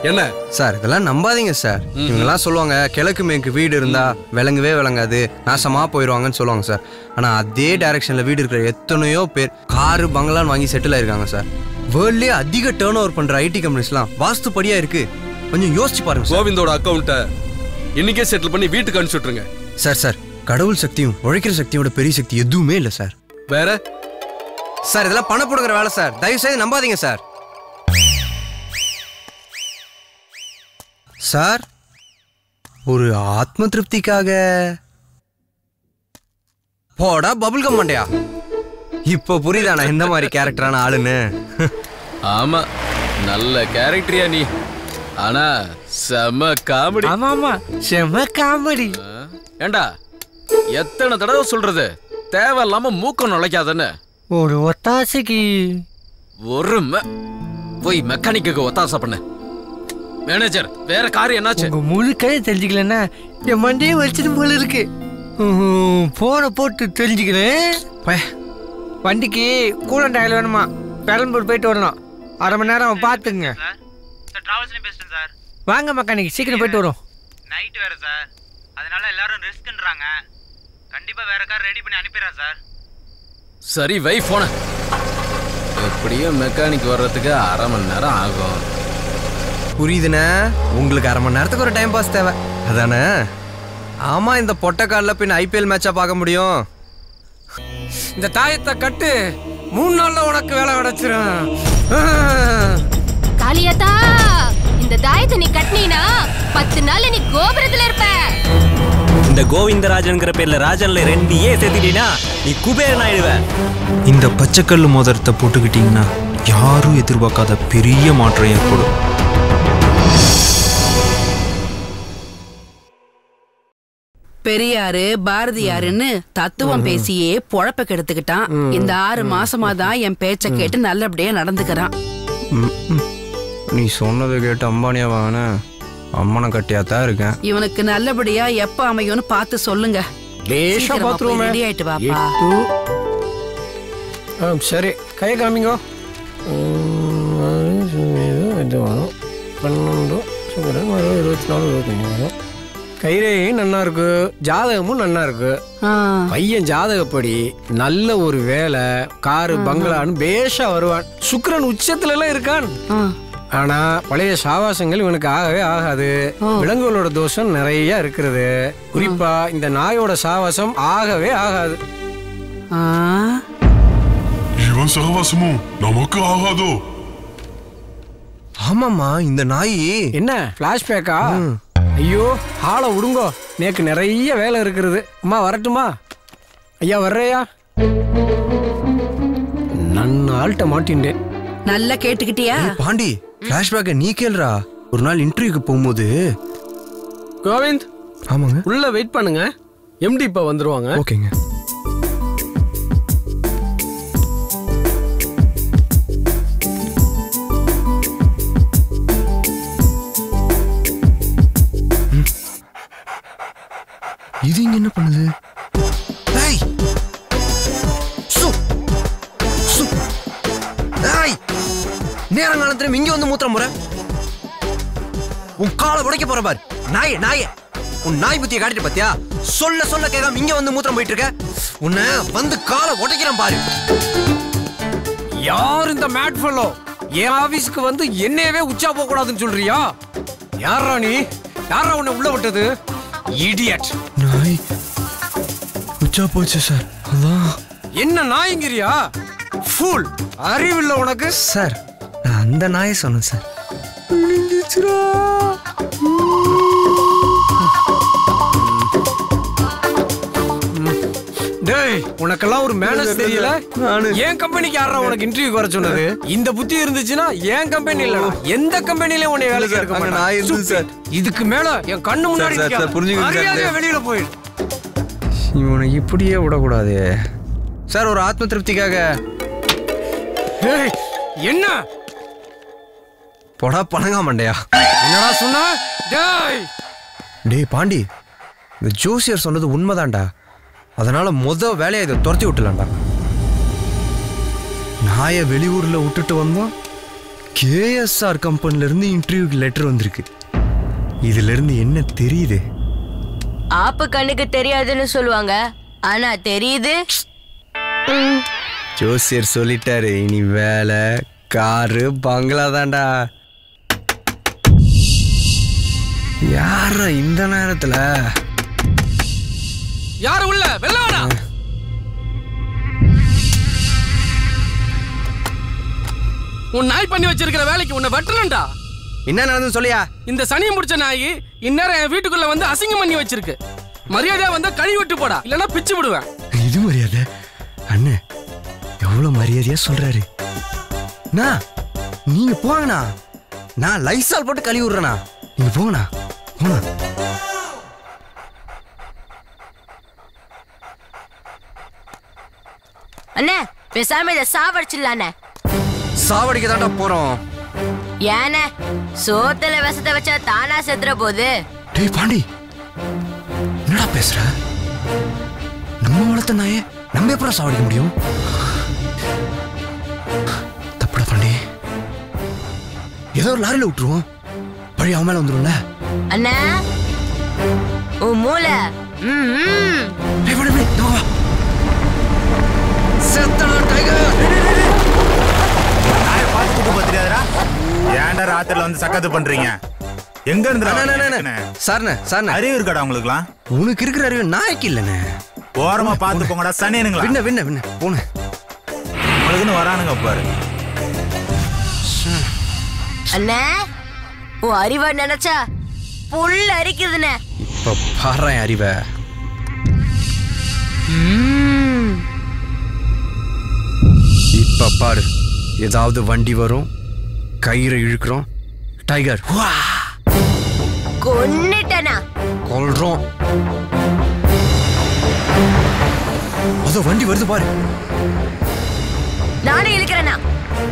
என்ன சார் இதெல்லாம் நம்பாதீங்க சார். இவங்கெல்லாம் சொல்லுவாங்க கிழக்கு மேற்கு வீடு இருந்தா விளங்கவே விளங்காது, நாசமா போயிடுவாங்கன்னு சொல்லுவாங்க சார். ஆனா அதே டைரக்ஷன்ல வீடு இருக்கிற எத்தனையோ பேர் காரு பங்களான்னு வாங்கி செட்டில் ஆயிருக்காங்க சார். வேர்ல்ட்லயே அதிக டேர்ன் ஓவர் பண்ற ஐடி கம்பெனிஸ்லாம் வாஸ்துபடியா இருக்கு. கொஞ்சம் யோசிச்சு பாருங்க. கோவிந்தோட அக்கௌண்ட்டை இன்னைக்கே செட்டில் பண்ணி வீட்டுக்கு அனுப்பிச்சு விட்டுருங்க. சார் கடவுள் சக்தியும் உழைக்கிற சக்தியோட பெரிய சக்தி எதுவுமே இல்லை சார். வேற சார் இதெல்லாம் பணம் போடுங்கிற வேலை சார். தயவு செய்து நம்பாதீங்க சார். சார் ஒரு ஆத்ம திருப்திக்காக போடா பபுள் கம் மண்டையா. இப்ப புரியுதா நான் எந்த மாதிரி கேரக்டரான ஆளுன்னு? ஆமா நல்ல கேரக்டரியா நீ. ஆனா செம காமெடி. ஆமா செம காமெடி. ஏண்டா எத்தனை தடவை சொல்றது தேவையில்லாம மூக்கம் நுழைக்காதன்னு. ஒரு ஒத்தாசைக்கு ஒரு போய் மெக்கானிக்கு ஒத்தாசை பண்ணு. மேனேஜர் வேற கார் என்னாச்சு? உங்க முழு கதை தெரிஞ்சுக்கலன்னா என் மண்டையே வச்சுட்டு போல இருக்கு. போன போட்டு தெரிஞ்சுக்கிறேன். வண்டிக்கு கூலண்ட் ஆயில் வேணுமா? பெரம்பூர் போயிட்டு வரணும். அரை மணி நேரம் பார்த்துங்க. சார் டிராவல்ஸ்லயும் பேசுறேன் சார். வாங்க மெக்கானிக், சீக்கிரம் போயிட்டு வரும். நைட் வேற சார், அதனால எல்லாரும் ரிஸ்க்ன்றாங்க. கண்டிப்பா வேற கார் ரெடி பண்ணி அனுப்பிடுறேன் சார். சரி வை போன. எப்படியும் மெக்கானிக் வர்றதுக்கு அரை மணி நேரம் ஆகும். புரியுதுண்ணே, உங்களுக்கு அரை மணி நேரத்துக்கு ஒரு டைம் பாஸ் தேவை அதானே? ஆமா இந்த பொட்டக்கால்ல பின் ஐபிஎல் மேட்சா பார்க்க முடியும். இந்த தாயத்தை கட்டு, 3 நாள்ல உனக்கு வேலை கிடைச்சிரும். காளியாத்தா, இந்த தாயத்தை நீ கட்டினா 10 நாள் நீ கோபுரத்துல இருப்ப. இந்த கோவிந்தராஜன்ங்கிற பேர்ல ராஜன்ல 2 ஏ சேர்த்துட்டீனா நீ குபேரன் ஆயிடுவ. இந்த பச்சைக்கல்லு மோதிரத்தை போட்டுக்கிட்டீங்கன்னா யாரும் எதிர்பார்க்காத பெரிய மாற்றம் ஏற்படும். பெரியாரு பாரதியாருன்னு தத்துவம் பேசியே பொழப்ப கெடுத்துக்கிட்டான். இந்த 6 மாசமா தான் என் பேச்ச கேட்டு நல்லபடியா நடந்துக்கிறான். நீ சொன்னதை கேட்டு அம்பானியா வாங்கின அம்மனை கட்டியாத்தான் இருக்கேன். இவனுக்கு நல்லபடியா எப்ப அமையும்னு பார்த்து சொல்லுங்க. ரெடி ஆயிட்டு வாப்பா. சரி கையை காமிங்கோ. 12 24 25 கைரேயும் நன்னா இருக்கு, ஜாதகமும் நன்னா இருக்கு. பையன் ஜாதகப்படி நல்ல ஒரு வேலை, காரு பங்களான்னு பேஷா வருவான். சுக்கிரன் உச்சத்துல எல்லாம் இருக்கான். ஆனா பழைய சாவாசங்கள் இவனுக்கு ஆகவே ஆகாது. விலங்குகளோட தோஷம் நிறைய இருக்கிறது. குறிப்பா இந்த நாயோட சாவாசம் ஆகவே ஆகாது. இவன் சகவாசமும் நமக்கு ஆகாதோ? ஆமாமா இந்த நாய் என்ன பிளாஷ்பேக்கா? ஐயோ ஆளை விடுங்கோ, நேக்கு நிறைய வேலை இருக்கிறது. அம்மா வரட்டுமா? ஐயா வர்றையா? நன்னாள்கிட்ட மாட்டின்டேன். நல்லா கேட்டுக்கிட்டியா? பாண்டி பிளாஷ்பேக்க நீ கேளுடா. ஒரு நாள் இன்டர்வியூக்கு போகும்போது கோவிந்த் ஆமாங்க உள்ள வெயிட் பண்ணுங்க, எம்டி இப்ப வந்துருவாங்க. ஓகேங்க. இது இங்க என்ன பண்ணுது? காலத்துல இங்க வந்து மூத்திரம் போற உன் காலை உடைக்க போற பாரு. நாயே உன் நாய் புத்தியை காட்டிட்டு பாத்தியா? சொல்ல கேட்காம இங்க வந்து மூத்திரம் போயிட்டு இருக்க. உன்னை வந்து காலை உடைக்கிறேன் பாரு. யார் இந்த மேட் ஃபெல்லோ? என் ஆபீஸ்க்கு வந்து என்னையவே உச்சா போக கூடாதுன்னு சொல்றியா? யாரா நீ? யாரா உன்னை உள்ள விட்டது? இடியட். நாய் உச்சா போச்சு சார். அதான். என்ன நாய்ங்கிறியா? ஃபூல். அறிவில்ல உனக்கு? சார் நான் அந்த நாயை சொன்னேன் சார். டேய், உனக்கெல்லாம் ஒரு மேனர்ஸ் தெரியல? என் கம்பெனிக்கு யாரா உனக்கு இன்டர்வியூ வர சொன்னது? இந்த புத்தி இருந்துச்சுன்னா என் கம்பெனி இல்லடா, எந்த கம்பெனிலயும் உன்னை வேலைக்கு எடுக்க மாட்டாங்க. நான் இருந்தேன் சார். இதுக்கு மேல என் கண்ணு முன்னாடி புரிஞ்சுங்க. வெளியில போயிடு. இவனை இப்படியே விடக்கூடாது சார். ஒரு ஆத்ம திருப்திக்காக. என்ன பொடா பணங்கா மண்டையா? என்னடா சொன்ன? டேய் பாண்டி, இந்த ஜோசியர் சொன்னது உண்மைதான்டா. அதனால வேலையை இதை துரத்தி விட்டுலாம்டா. நாயை வெளியூர்ல விட்டுட்டு வந்தோம். கேஎஸ்ஆர் கம்பெனில இருந்து இன்டர்வியூக்கு லெட்டர் வந்திருக்கு. இதுல இருந்து என்ன தெரியுது? ஆப்பு கண்ணுக்கு தெரியாதுன்னு சொல்லுவாங்க, ஆனா தெரியுது. ஜோசியர் சொல்லிட்டாரு, இனி வேலை காரு பங்களா தான்டா. யார இந்த நேரத்துல? யாரு உள்ள? வெள்ளவாடா. உன் நாய் பண்ணி வச்சிருக்கிற வேலைக்கு உன்னை வெட்டலண்டா. என்ன நடந்து சொல்லியா? இந்த சனியை முடிச்ச நாய் இந்நேரம் என் வீட்டுக்குள்ள வந்து அசிங்கம் பண்ணி வச்சிருக்கு. மரியாதையா வந்து கழுவி விட்டு போடா, இல்லன்னா பிச்சு விடுவேன். இது மரியாதை? அண்ணே எவ்வளவு மரியாதையா சொல்றாரு. நீங்க போங்கண்ணா, நான் லைசால் போட்டு கழுவி விடுறேண்ணா. நீங்க போங்கண்ணா. அண்ணே பேசாம இதை சாவடிச்சிடலானே. சாவடிக்க தாண்டா போறோம். ஏன சோத்துல விஷத்தை வச்சா தானா செத்துற போது. டேய் பாண்டி, என்னடா பேசுற? நம்ம வளர்த்த நாயே நம்ம எப்பறம் சாவடிக்க முடியும்? தப்புடா பாண்டி. ஏதோ ஒரு லாரியில விட்டுருவோம், பழி அவன் மேல வந்துரும்ல. அண்ணா உன் மூளை. ஏன்டா ராத்திரில வந்து சக்கத்து பண்றீங்க? எங்க இருந்து அறிவு இருக்காடா உங்களுக்குலாம்? உனக்கு இருக்கிற அறிவு நாய்க்கு இல்லண்ணே. ஓரமா பார்த்து போங்கடா சனியனுங்களா. வின்ன போன உங்களுக்குன்னு வரானுங்க பாரு. அண்ணா உன் அறிவா நினைச்சா புல் அரிக்குதுண்ணே. இப்ப பாரு அறிவை. இப்ப பாரு, ஏதாவது வண்டி வரும், கயிறை இழுக்கிறோம், டைகர் கொன்னுட்டனா கொல்றோம். அதோ வண்டி வருது பாரு. நானே இழுக்கிறேனா?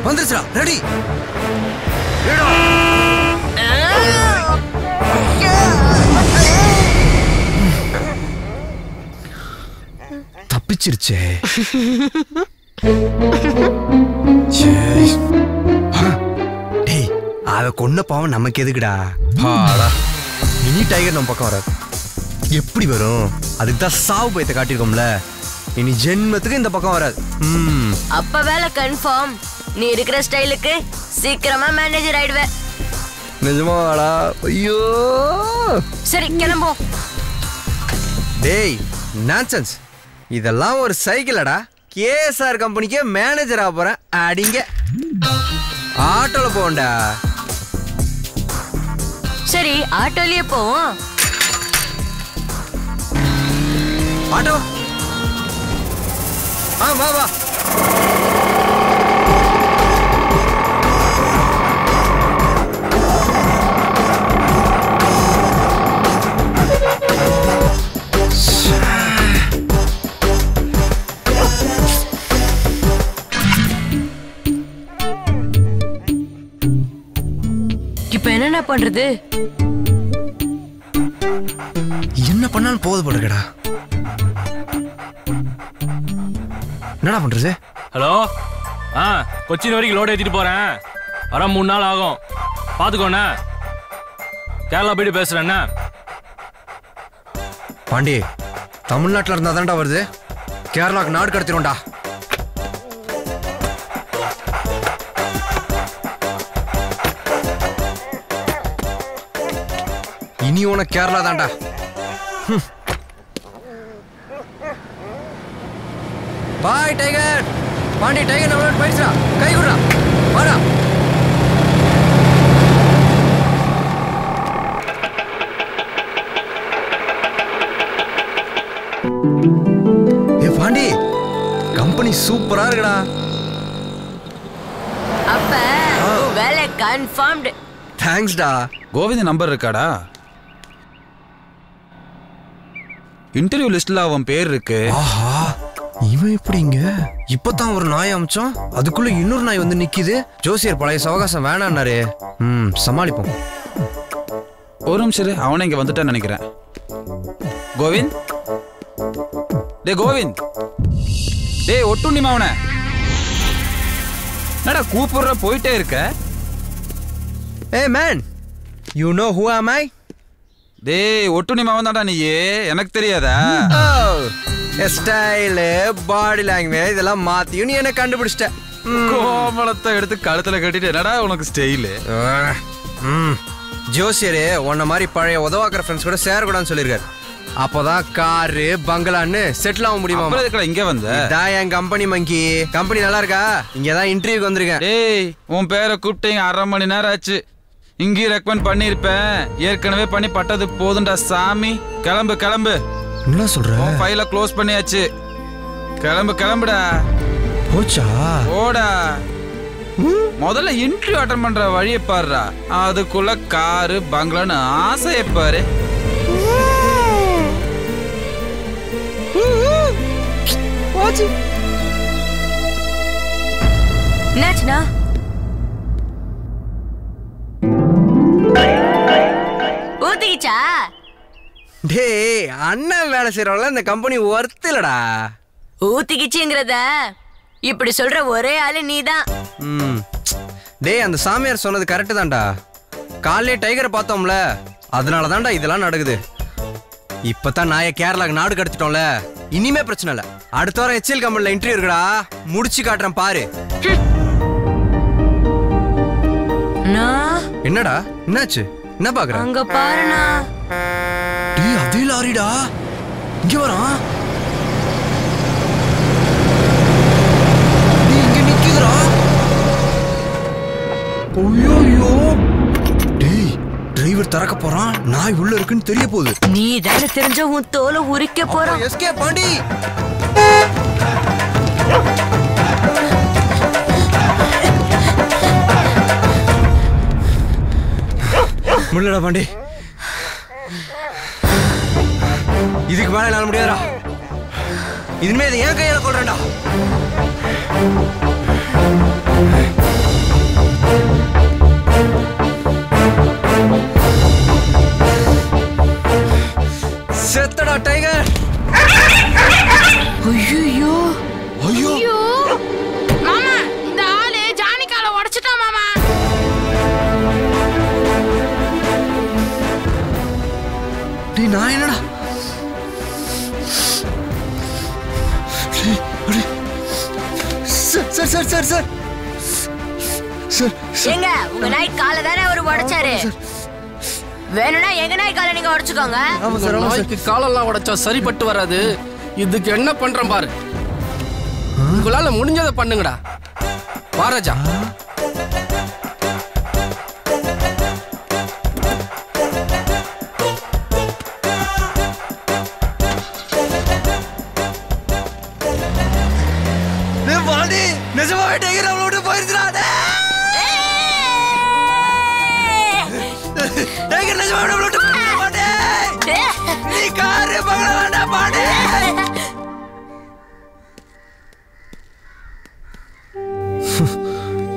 வந்துருச்சா? ரெடி? தப்பிச்சிருச்சே. டேய், அத கொன்ன பாவம் நமக்கு எதுக்குடா? பாடா, மினி டைகர் நம்ம பக்கம் வராது. எப்படி வரும்? அதுக்கு தான் சாவு பயத்தை காட்டிருக்கோம்ல. இனி ஜென்மத்துக்கு இந்த பக்கம் வராது. அப்ப வேலை கன்ஃபார்ம். நீ இருக்கிற ஸ்டைலுக்கு சீக்கிரமா மேனேஜர் ஆயிடுவ. நிஜமாடா? ஐயோ. சரி கிளம்பும். டேய் நான்சென்ஸ், இதெல்லாம் ஒரு சைக்கிளடா. கேஎஸ்ஆர் கம்பெனிக்கே மேனேஜரா போறேன். அடிங்க ஆட்டோல போண்டா. சரி ஆட்டோலயே போவோம். ஆட்டோ வா வா. இப்ப என்ன பண்றது? என்ன பண்ணாலும் போது போடுறடா. என்னடா பண்றது? ஹலோ, கொச்சின் வரைக்கும் லோட் ஏத்திட்டு போறேன். வர 3 நாள் ஆகும். பாத்துக்கோண்ணே. கேரளா போயிட்டு பேசுறேண்ணே. பாண்டி, தமிழ்நாட்டுல இருந்தா தான்டா வருது. கேரளாக்கு நாடு கடத்திடும்டா. இனி உனக்கு கேரளா தான்டா. பாய் டைகர். பாண்டி, டைகர் நம்மளோட போயிடுச்சா? கை குடுறா, வாடா. ஏ பாண்டி, கம்பெனி சூப்பரா இருக்குடா. அப்ப வேலை கன்ஃபார்ம்டு. தேங்க்ஸ்டா. கோவிந்த் நம்பர் இருக்காடா? இன்டர்வியூ லிஸ்ட்ல அவன் பேர் இருக்கு. ஆஹா, இவன் எப்படிங்க? இப்பதான் ஒரு நாய் அமிச்சோம், அதுக்குள்ள இன்னொரு நாய் வந்து நிக்குது. ஜோசியர் பழைய சவகாசம் வேணான்னாரு. சமாளிப்போம். ஒரு நிமிஷம், அவனை இங்க வந்துட்டான்னு நினைக்கிறேன். கோவிந்த், டே கோவிந்த், டே ஒட்டுண்ணிமா, அவனை என்னடா கூப்பிடுற போயிட்டே இருக்க? ஏய் மேன், யூ நோ ஹூ ஆம் ஐ? டேய் ஒட்டுண்ணிமா வந்தாடா நீயே, எனக்கு தெரியாதா? ஸ்டைலு, பாடி லாங்குவேஜ் இதெல்லாம் மாத்தியும் நீ என்ன கண்டுபிடிச்சிட்ட. கோமலத்தை எடுத்து கழுத்துல கட்டிட்டு என்னடா உனக்கு ஸ்டைலு? ஜோசியரு உன்ன மாதிரி பழைய உதவாக்குற ஃப்ரெண்ட்ஸ் கூட சேரக்கூடாதுன்னு சொல்லியிருக்காரு. அப்போதான் காரு பங்களான்னு செட்டில் ஆக முடியுமா? இங்க வந்த என் கம்பெனி மங்கி. கம்பெனி நல்லா இருக்கா? இங்கதான் இன்டர்வியூக்கு வந்திருக்கேன். டேய், உன் பேரை கூப்பிட்டீங்க 1/2 மணி நேரம் ஆச்சு. இங்கேயும் ரெக்கமெண்ட் பண்ணியிருப்பேன். ஏற்கனவே பண்ணி பட்டது போதுண்டா சாமி. கிளம்பு கிளம்பு. என்ன சொல்ற? ஃபைல க்ளோஸ் பண்ணியாச்சு. கிளம்பு கிளம்புடா. போச்சா? ஓடா. முதல்ல இன்டர்வியூ அட்டன் பண்ற வழியை பாருடா. அதுக்குள்ள காரு பங்களான்னு ஆசையை பாரு. என்னாச்சுனா? ஊத்திக்கிச்சா? டேய், அண்ணன் வேலை செய்யறவங்கள இந்த கம்பெனி ஒர்த் இல்லடா. ஊத்திக்கிச்சுங்கிறத இப்படி சொல்ற ஒரே ஆளு நீதான். டேய், அந்த சாமியார் சொன்னது கரெக்ட் தான்டா. காலையிலே டைகரை பார்த்தோம்ல, அதனால தான்டா இதெல்லாம் நடக்குது. இப்பதான் நாயை கேரளாக்கு நாடு கடத்திட்டோம்ல, இனிமே பிரச்சனை இல்ல. அடுத்த வாரம் HCL கம்பெனில இன்டர்வியூ இருக்குடா, முடிச்சு காட்டுறேன் பாரு. என்னடா, என்னாச்சு? என்ன பாக்குற? அங்க பாருண்ணா. டேய், அதே லாரிடா. இங்க வரான். டேய், இங்க நிக்குதுடா. ஐயோ, டேய், டிரைவர் திறக்க போறான். நாய் உள்ள இருக்குன்னு தெரிய போகுது. நீ தானே தெரிஞ்ச உன் தோலை உரிக்க போறான். எஸ்கே பாண்டி. முடியலடா பாண்டி, இதுக்கு மேல என்னால முடியாதுடா. இனிமே இதை என் கையில கொள்றேன்டா. செத்தடா டைகர். ஐயோ ஐயோ, மாமா, இந்த ஆளு ஜானி காலை உடைச்சிட்டான் மாமா. டேய், நான் என்னடா? Sir sir sir sir sir எங்க உங்க நாய் காலை தானே அவரு உடைச்சாரு. வேணும்னா எங்க நாய் காலை நீங்க உடைச்சுக்கோங்க. நாய்க்கு காலெல்லாம் உடைச்சா சரிப்பட்டு வராது. இதுக்கு என்ன பண்றேன் பாரு. உங்களால முடிஞ்சதை பண்ணுங்கடா. பாராஜா, நிஜமாவே டைகர் அவளை விட்டு போயிருச்சுடா. டைகர் நிஜமாவே அவளை விட்டு போயிடுச்சு. நீ காரு பங்களா வேண்டாம் பாண்டி.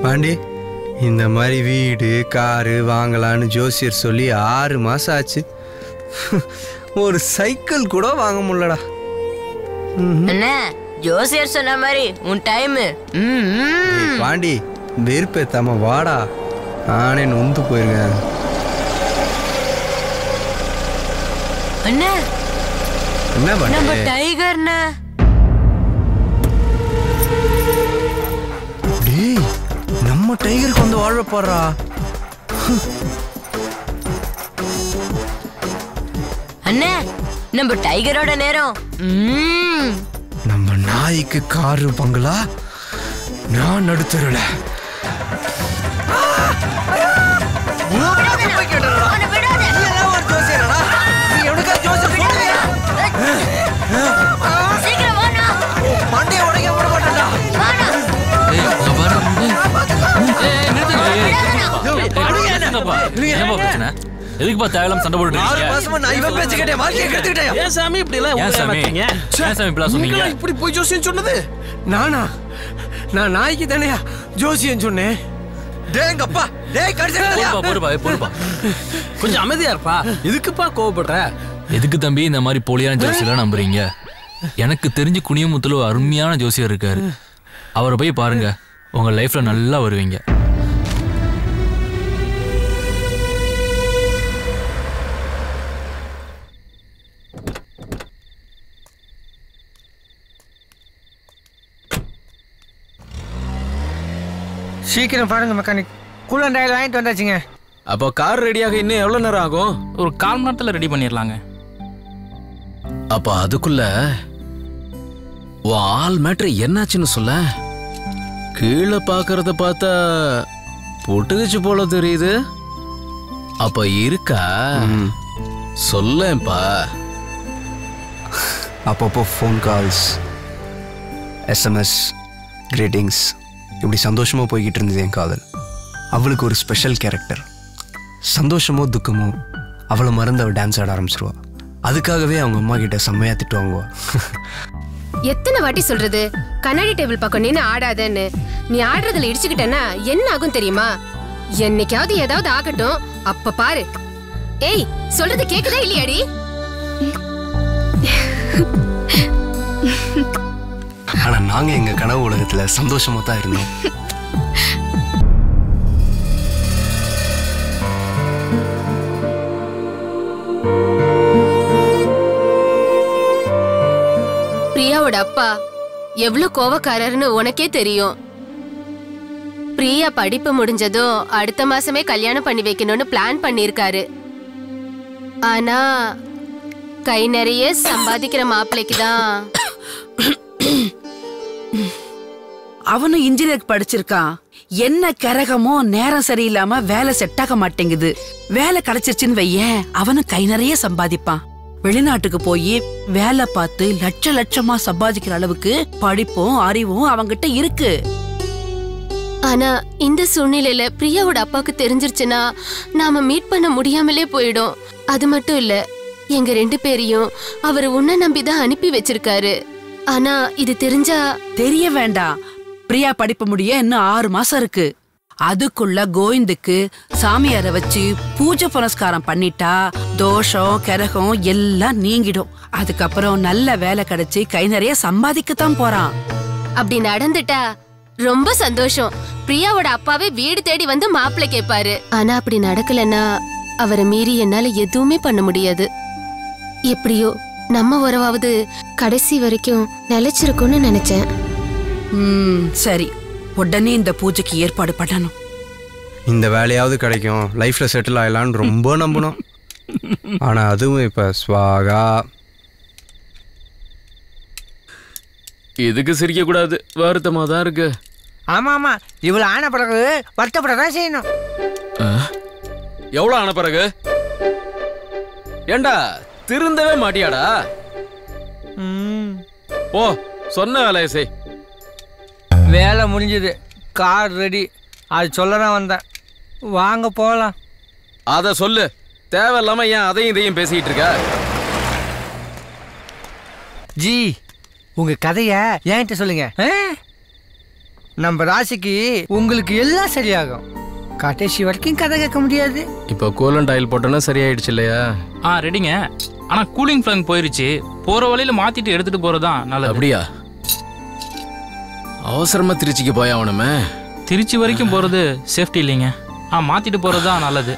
பாண்டி, இந்த மாதிரி வீடு காரு வாங்கலான்னு ஜோசியர் சொல்லி 6 மாசம் ஆச்சு. ஒரு சைக்கிள் கூட வாங்க முடியலடா. என்ன ஜோசியர் சொன்ன மாதிரி உன் டைம். பாண்டி, வெறுப்பேத்தாம வாடா. நானே நொந்து போயிருக்கேன். அண்ணா என்ன நம்ம பண்ண டைகர்ண்ணா. டேய், நம்ம டைகருக்கு வந்து வாழ்ற போறா. அண்ணா நம்ம டைகரோட நேரம். நம்ம நாய்க்கு காரு பங்களா, நான் நடுத்தருல. எதுக்குப்பா தேவையில்லாம சண்டை போட்டுட்டு ஏன் சாமி இப்படி எல்லாம் சொன்னீங்க? இப்படி போய் ஜோசியம் சொன்னது நானா? நான் நாய்க்கு தானேயா ஜோசியம் சொன்னேன். டேங்கப்பா, டேய் பொறுப்பா கொஞ்சம் அமைதியா இருப்பா. எதுக்குப்பா கோவப்படுற? எதுக்கு தம்பி இந்த மாதிரி போலியான ஜோசியெல்லாம் நம்புறீங்க? எனக்கு தெரிஞ்சு குனியமுத்துல ஒரு அருமையான ஜோசியர் இருக்காரு. அவரை போய் பாருங்க, உங்க லைஃப்ல நல்லா வருவீங்க. சீக்கிரம் பாருங்க மெக்கானிக், கூலன் ஆயில் வாங்கிட்டு வந்தாச்சுங்க. அப்போ கார் ரெடியாக இன்னும் எவ்வளவு நேரம் ஆகும்? ஒரு 1/4 மணி நேரத்துல ரெடி பண்ணிடலாங்க. அப்ப அதுக்குள்ள ஆல் மேட்ரு என்னாச்சுன்னு சொல்ல. கீழே பாக்குறத பார்த்தா பொட்டுக்குச்சு போல தெரியுது. அப்ப இருக்கா சொல்லேன்பா. அப்பப்போ ஃபோன் கால்ஸ், எஸ்எம்எஸ், கிரீட்டிங்ஸ், இப்படி சந்தோஷமா போய்கிட்டு இருந்தது என் காதல். அவளுக்கு ஒரு ஸ்பெஷல் கேரக்டர். சந்தோஷமோ துக்கமோ அவளை மறந்து அவள் டான்ஸ் ஆட ஆரம்பிச்சிருவா. அதுக்காகவே அவங்க அம்மா கிட்ட செம்மையா திட்டு வாங்குவா. எத்தனை வாட்டி சொல்றது கண்ணாடி டேபிள் பக்கம் நின்னு ஆடாதன்னு? நீ ஆடுறதுல இடிச்சுக்கிட்டேன்னா என்ன ஆகும் தெரியுமா? என்னைக்காவது ஏதாவது ஆகட்டும், அப்ப பாரு. ஏய், சொல்றது கேக்குதா இல்லையாடி? ஆனா நாங்க எங்க கனவு உலகத்துல சந்தோஷமா தான் இருந்தோம். பிரியாவோட அப்பா எவ்வளவு கோவக்காரர்னு உனக்கே தெரியும். பிரியா படிப்பு முடிஞ்சதும் அடுத்த மாசமே கல்யாணம் பண்ணி வைக்கணும்னு பிளான் பண்ணிருக்காரு. ஆனா கை நிறைய சம்பாதிக்கிற மாப்பிள்ளைக்கு தான். அவனும் இன்ஜினியர் படிச்சிருக்கான். என்ன கரகமோ நேரம் சரியில்லாம வேலை செட் ஆக மாட்டேங்குது. வேலை கிடைச்சிருச்சுன்னு வையேன், அவனும் கை நிறைய சம்பாதிப்பான். வெளிநாட்டுக்கு போய் வேலை பார்த்து லட்சமா சம்பாதிக்கிற அளவுக்கு படிப்பும் அறிவும் அவங்கிட்ட இருக்கு. ஆனா இந்த சூழ்நிலையில பிரியாவோட அப்பாவுக்கு தெரிஞ்சிருச்சுன்னா நாம மீட் பண்ண முடியாமலே போயிடும். அது மட்டும் இல்ல, எங்க 2 பேரையும் அவர் உன்னை நம்பிதான் அனுப்பி வச்சிருக்காரு. ஆனா இது தெரிஞ்சா... தெரிய வேண்டாம். பிரியா படிப்பு முடிய இன்னும் 6 மாசம் இருக்கு. அதுக்குள்ள கோவிந்துக்கு சாமியாரை வச்சு பூஜை புனஸ்காரம் பண்ணிட்டா தோஷம் கரகம் எல்லாம் நீங்கிடும். அதுக்கப்புறம் நல்ல வேலை கிடைச்சு கை நிறைய சம்பாதிக்கத்தான் போறான். அப்படி நடந்துட்டா ரொம்ப சந்தோஷம். பிரியாவோட அப்பாவே வீடு தேடி வந்து மாப்பிள்ளை கேட்பாரு. ஆனா அப்படி நடக்கலன்னா அவரை மீறி என்னால எதுவுமே பண்ண முடியாது. எப்படியோ நம்ம உறவாவது கடைசி வரைக்கும் நிலைச்சிருக்கும்னு நினைச்சேன். சரி, உடனே இந்த பூஜைக்கு ஏற்பாடு பண்ணணும். இந்த வேலையாவது கிடைக்கும், லைஃப்ல செட்டில் ஆயிடலான்னு ரொம்ப நம்பணும். ஆனா அதுவும் இப்ப ஸ்வாகா. இதுக்கு சிரிக்க கூடாது, வருத்தமா தான் இருக்கு. ஆமா ஆமா, இவ்வளவு ஆன பிறகு வருத்தப்படதான் செய்யணும். எவ்வளவு ஆன பிறகு? ஏண்டா திருந்தவே மாட்டியாடா? ஓ, சொன்ன வேலையை செய். வேலை முடிஞ்சது, கார் ரெடி. அது சொல்லதான் வந்தேன். வாங்க போகலாம். அத சொல்லு, தேவையில்லாம ஏன் அதையும் இதையும் பேசிட்டு இருக்க? ஜி, உங்க கதைய என்கிட்ட சொல்லுங்க. நம்ம ராசிக்கு உங்களுக்கு எல்லாம் சரியாகும். கடைசி வரைக்கும் கதை கேட்க முடியாது. இப்போ கூலண்ட் ஆயில் போட்டோன்னா சரியாயிடுச்சு இல்லையா? ரெடிங்க. ஆனா கூலிங் பிளான் போயிருச்சு. போற வழியில மாத்திட்டு எடுத்துட்டு போறதான் நல்லது. அப்படியா? அவசரமா திருச்சிக்கு போய் ஆகணுமே. திருச்சி வரைக்கும் போறது சேஃப்டி இல்லைங்க. மாத்திட்டு போறதுதான் நல்லது.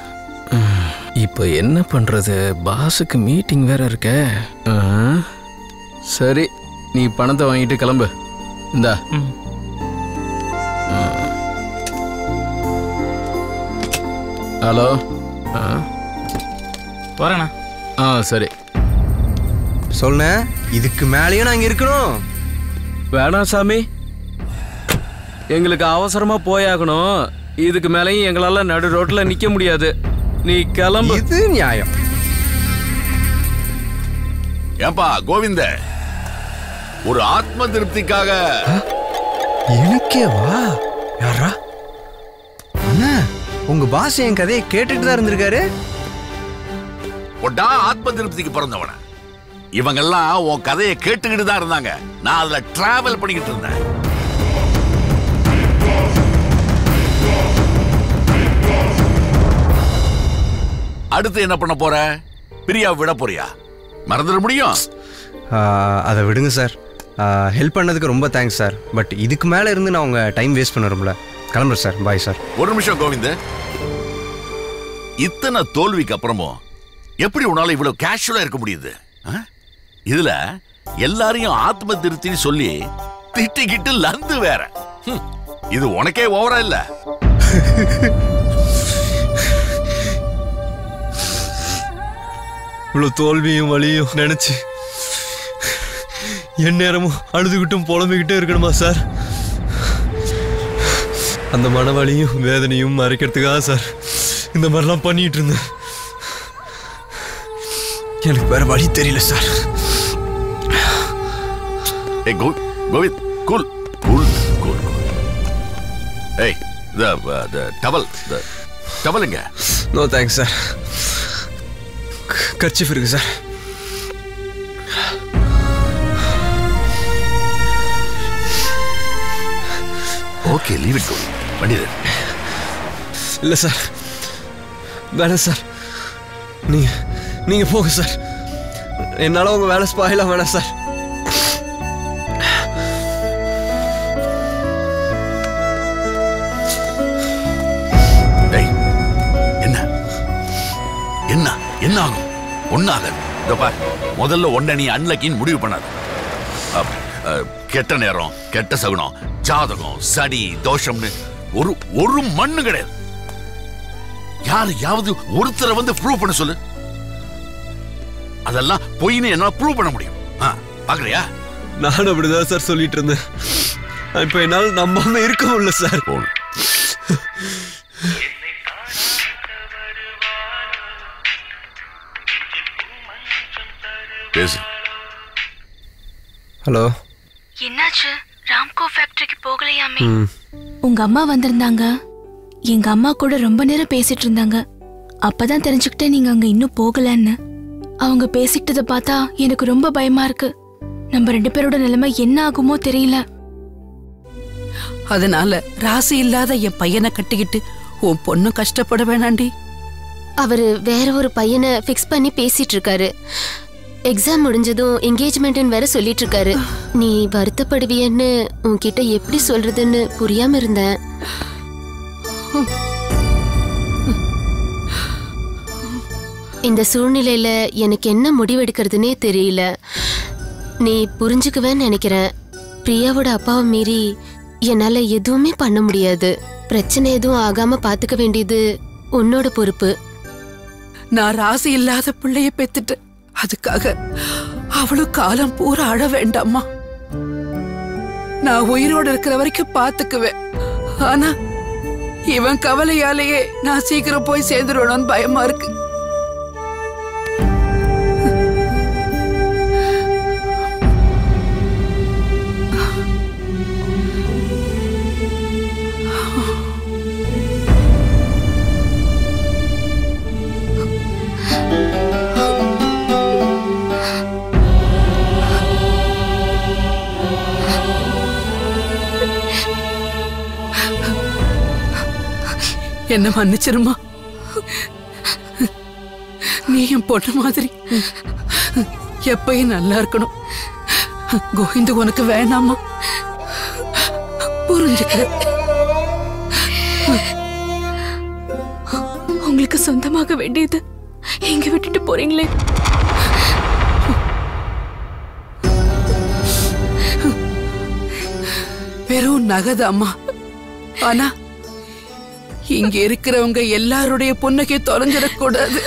இப்போ என்ன பண்றது? பாஸுக்கு மீட்டிங் வேற இருக்க. சரி, நீ பணத்தை வாங்கிட்டு கிளம்பு. இந்தா. ஹலோ. வரேண்ணா. சரி. சொல்ல இதுக்கு மேலேயும் நாங்க இருக்கணும். வேணாம் சாமி, எங்களுக்கு அவசரமா போயாகணும். இதுக்கு மேலேயும் எங்களால நடு ரோட்ல நிக்க முடியாது. நீ கிளம்பு. இது நியாயம். ஏப்பா கோவிந்த, ஒரு ஆத்ம திருப்திக்காக. எனக்கே வா? யாரா? அண்ணா, உங்க பாஸ் என் கதையை கேட்டுட்டு தான் இருந்திருக்காரு. ஒட்டா ஆத்ம திருப்திக்கு பிறந்தவன. இவங்கெல்லாம் உன் கதையை கேட்டுக்கிட்டு தான் இருந்தாங்க. நான் அதுல டிராவல் பண்ணிக்கிட்டு இருந்தேன். அடுத்து என்ன பண்ண போற? பிரியா விட போறியா? மறந்துட முடியும். அதை விடுங்க சார். ஹெல்ப் பண்ணதுக்கு ரொம்ப தேங்க்ஸ் சார். பட் இதுக்கு மேல இருந்து நான் உங்க டைம் வேஸ்ட் பண்ண விரும்பல. கிளம்புறேன் சார். Bye sir. ஒரு நிமிஷம் கோவிந்த், இத்தனை தோல்விக்கு அப்புறமும் எப்படி உன்னால இவ்வளவு கேஷுவலா இருக்க முடியுது? இதுல எல்லாரையும் ஆத்ம திருப்தின்னு சொல்லி திட்டிக்கிட்டு லந்து வேற. இது உனக்கே ஓவரா இல்ல? இவ்வளவு தோல்வியும் வலியும் நினைச்சு என் நேரமும் அழுதுகிட்டும் புலம்பிக்கிட்டே இருக்கணுமா சார்? அந்த மனவலியும் வேதனையும் மறைக்கிறதுக்காக சார் இந்த மாதிரிலாம் பண்ணிட்டு இருந்தேன். எனக்கு வேற வழி தெரியல sir. Govind, cool cool cool. ஏய், டவலுங்க. No thanks sir. கர்ச்சீஃப் இருக்கு சார். Okay, leave it. பண்ணிடு. இல்ல சார், வேணாம் சார். நீங்க போங்க சார். என்னால உங்க வேலை ஸ்பாயிலா வேணாம் சார். என்ன ஆகும்? ஒன்னாக முதல்ல ஒன்ன நீ அன்லக்கின்னு முடிவு பண்ணாது. கெட்ட நேரம், கெட்ட சகுனம், ஜாதகம், சடி, தோஷம்னு ஒரு மண்ணு கிடையாது. யாரையாவது ஒருத்தரை வந்து ப்ரூவ் பண்ண சொல்லு. அதெல்லாம் பொய்னு என்னால ப்ரூவ் பண்ண முடியும். பாக்குறியா? நான் அப்படிதான் சார் சொல்லிட்டு இருந்தேன். இப்ப என்னால நம்பாம இருக்க முடியல சார். ஹலோ. என்னாச்சு? ராம்கோ ஃபேக்டரிக்கு போகலையாமே? உங்க அம்மா வந்திருந்தாங்க. எங்க அம்மா கூட ரொம்ப நேரம் பேசிட்டு இருந்தாங்க. அப்பதான் தெரிஞ்சுக்கிட்டேன் நீங்க அங்க இன்னும் போகலன்னு. அவங்க பேசிக்கிட்டதை பார்த்தா எனக்கு ரொம்ப பயமா இருக்கு. நம்ம 2 பேரோட நிலைமை என்ன ஆகுமோ தெரியல. அதனால ராசி இல்லாத என் பையனை கட்டிக்கிட்டு உன் பொண்ணு கஷ்டப்பட வேணாண்டி. அவரு வேற ஒரு பையனை ஃபிக்ஸ் பண்ணி பேசிட்டு இருக்காரு. எக்ஸாம் முடிஞ்சதும் என்கேஜ்மெண்ட்னு வேற சொல்லிட்டு இருக்காரு. நீ வருத்தப்படுவியன்னு உன்கிட்ட எப்படி சொல்றதுன்னு புரியாம இருந்தேன். இந்த சூழ்நிலையில எனக்கு என்ன முடிவெடுக்கிறதுனே தெரியல. நீ புரிஞ்சுக்குவேன்னு நினைக்கிறேன். பிரியாவோட அப்பாவை மீறி என்னால எதுவுமே பண்ண முடியாது. பிரச்சனை எதுவும் ஆகாம பாத்துக்க வேண்டியது உன்னோட பொறுப்பு. நான் ராசி இல்லாத பிள்ளைய பெத்துட்டு அதுக்காக அவளும் காலம் பூரா அழ வேண்டாமா. நான் உயிரோட இருக்கிற வரைக்கும் பாத்துக்குவேன். ஆனா இவன் கவலையாலேயே நான் சீக்கிரம் போய் சேர்ந்துடணும்னு பயமா இருக்கு. என்ன மன்னிச்சிருமா. நீ என் பொண்ணு மாதிரி எப்பயும் நல்லா இருக்கணும். கோவிந்து உனக்கு வேணாமா? புரிஞ்சுக்க. உங்களுக்கு சொந்தமாக வேண்டியது எங்க விட்டுட்டு போறீங்களே. வெறும் நகதாம்மா. ஆனா இங்க இருக்கிறவங்க எல்லாருடைய பொண்ணுக்கே தொலைஞ்சிடக்கூடாது.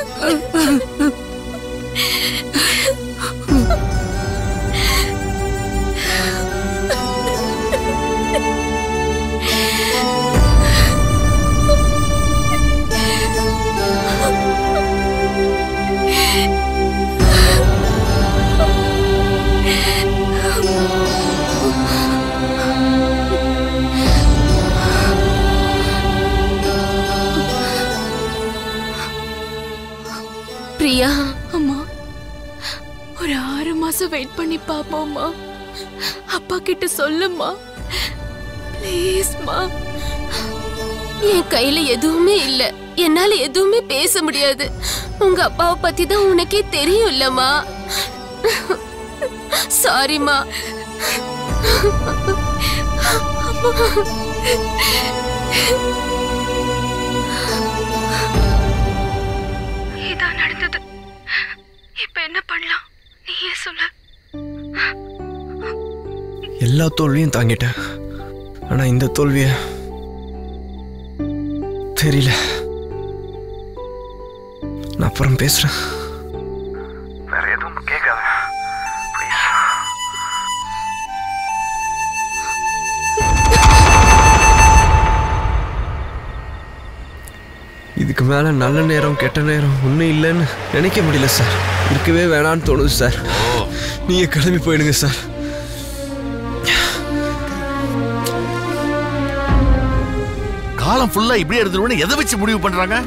பிரியா அம்மா, ஒரு 6 மாசம் வெயிட் பண்ணி பாப்போம்மா. அப்பா கிட்ட சொல்லுமா ப்ளீஸ்மா. என் கையில எதுவுமே இல்ல, என்னால எதுவுமே பேச முடியாது. உங்க அப்பாவை பத்தி தான் உனக்கே தெரியும் இல்லம்மா. சாரிம்மா. இதான் நடந்தது. இப்ப என்ன பண்ணலாம் நீயே சொல்லு. எல்லா தோல்வியும் தாங்கிட்டேன், ஆனா இந்த தோல்விய தெரியல. நான் அப்புறம் பேசுறேன். வேற எதுவும் கேட்காத. இதுக்கு மேல நல்ல நேரம் கெட்ட நேரம் ஒன்றும் இல்லைன்னு நினைக்க முடியல சார். இருக்கவே வேணான்னு தோணுது சார். நீங்க கிளம்பி போயிடுங்க சார். காலம் ஃபுல்லா இப்படியே இருந்துருவோன்னு எதை வச்சு முடிவு பண்றாங்க?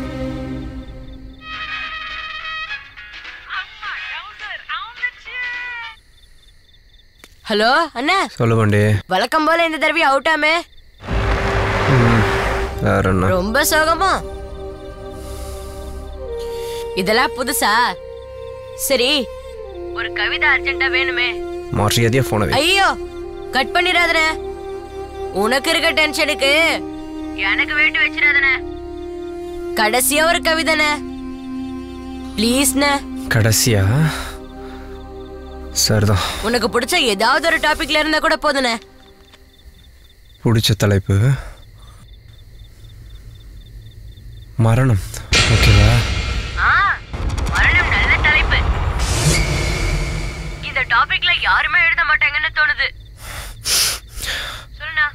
ஹலோ அண்ணா. சொல்ல வேண்டே. வழக்கம் போல இந்த தடவை அவுட்டாமே. ரொம்ப சோகமா? இதெல்லாம் புதுசா? சரி, ஒரு கவிதை அர்ஜென்ட்டா வேணுமே. மரியாதையா போன வை. ஐயோ, கட் பண்ணிராதனே. உனக்கு இருக்க டென்ஷனுக்கு எனக்கு வெயிட் வச்சிராதனே. கடைசியா ஒரு கவிதைனே ப்ளீஸ்ண்ணே. கடைசியா? சரிதான். உனக்கு பிடிச்ச ஏதாவது ஒரு டாபிக்ல இருந்தா கூட போதுனே. பிடிச்ச தலைப்பு மரணம். ஓகேவா? மரணம் நல்ல தலைப்பு. இந்த டாபிக்ல யாருமே எழுத மாட்டாங்கன்னு தோணுது. சொல்லுண்ணா.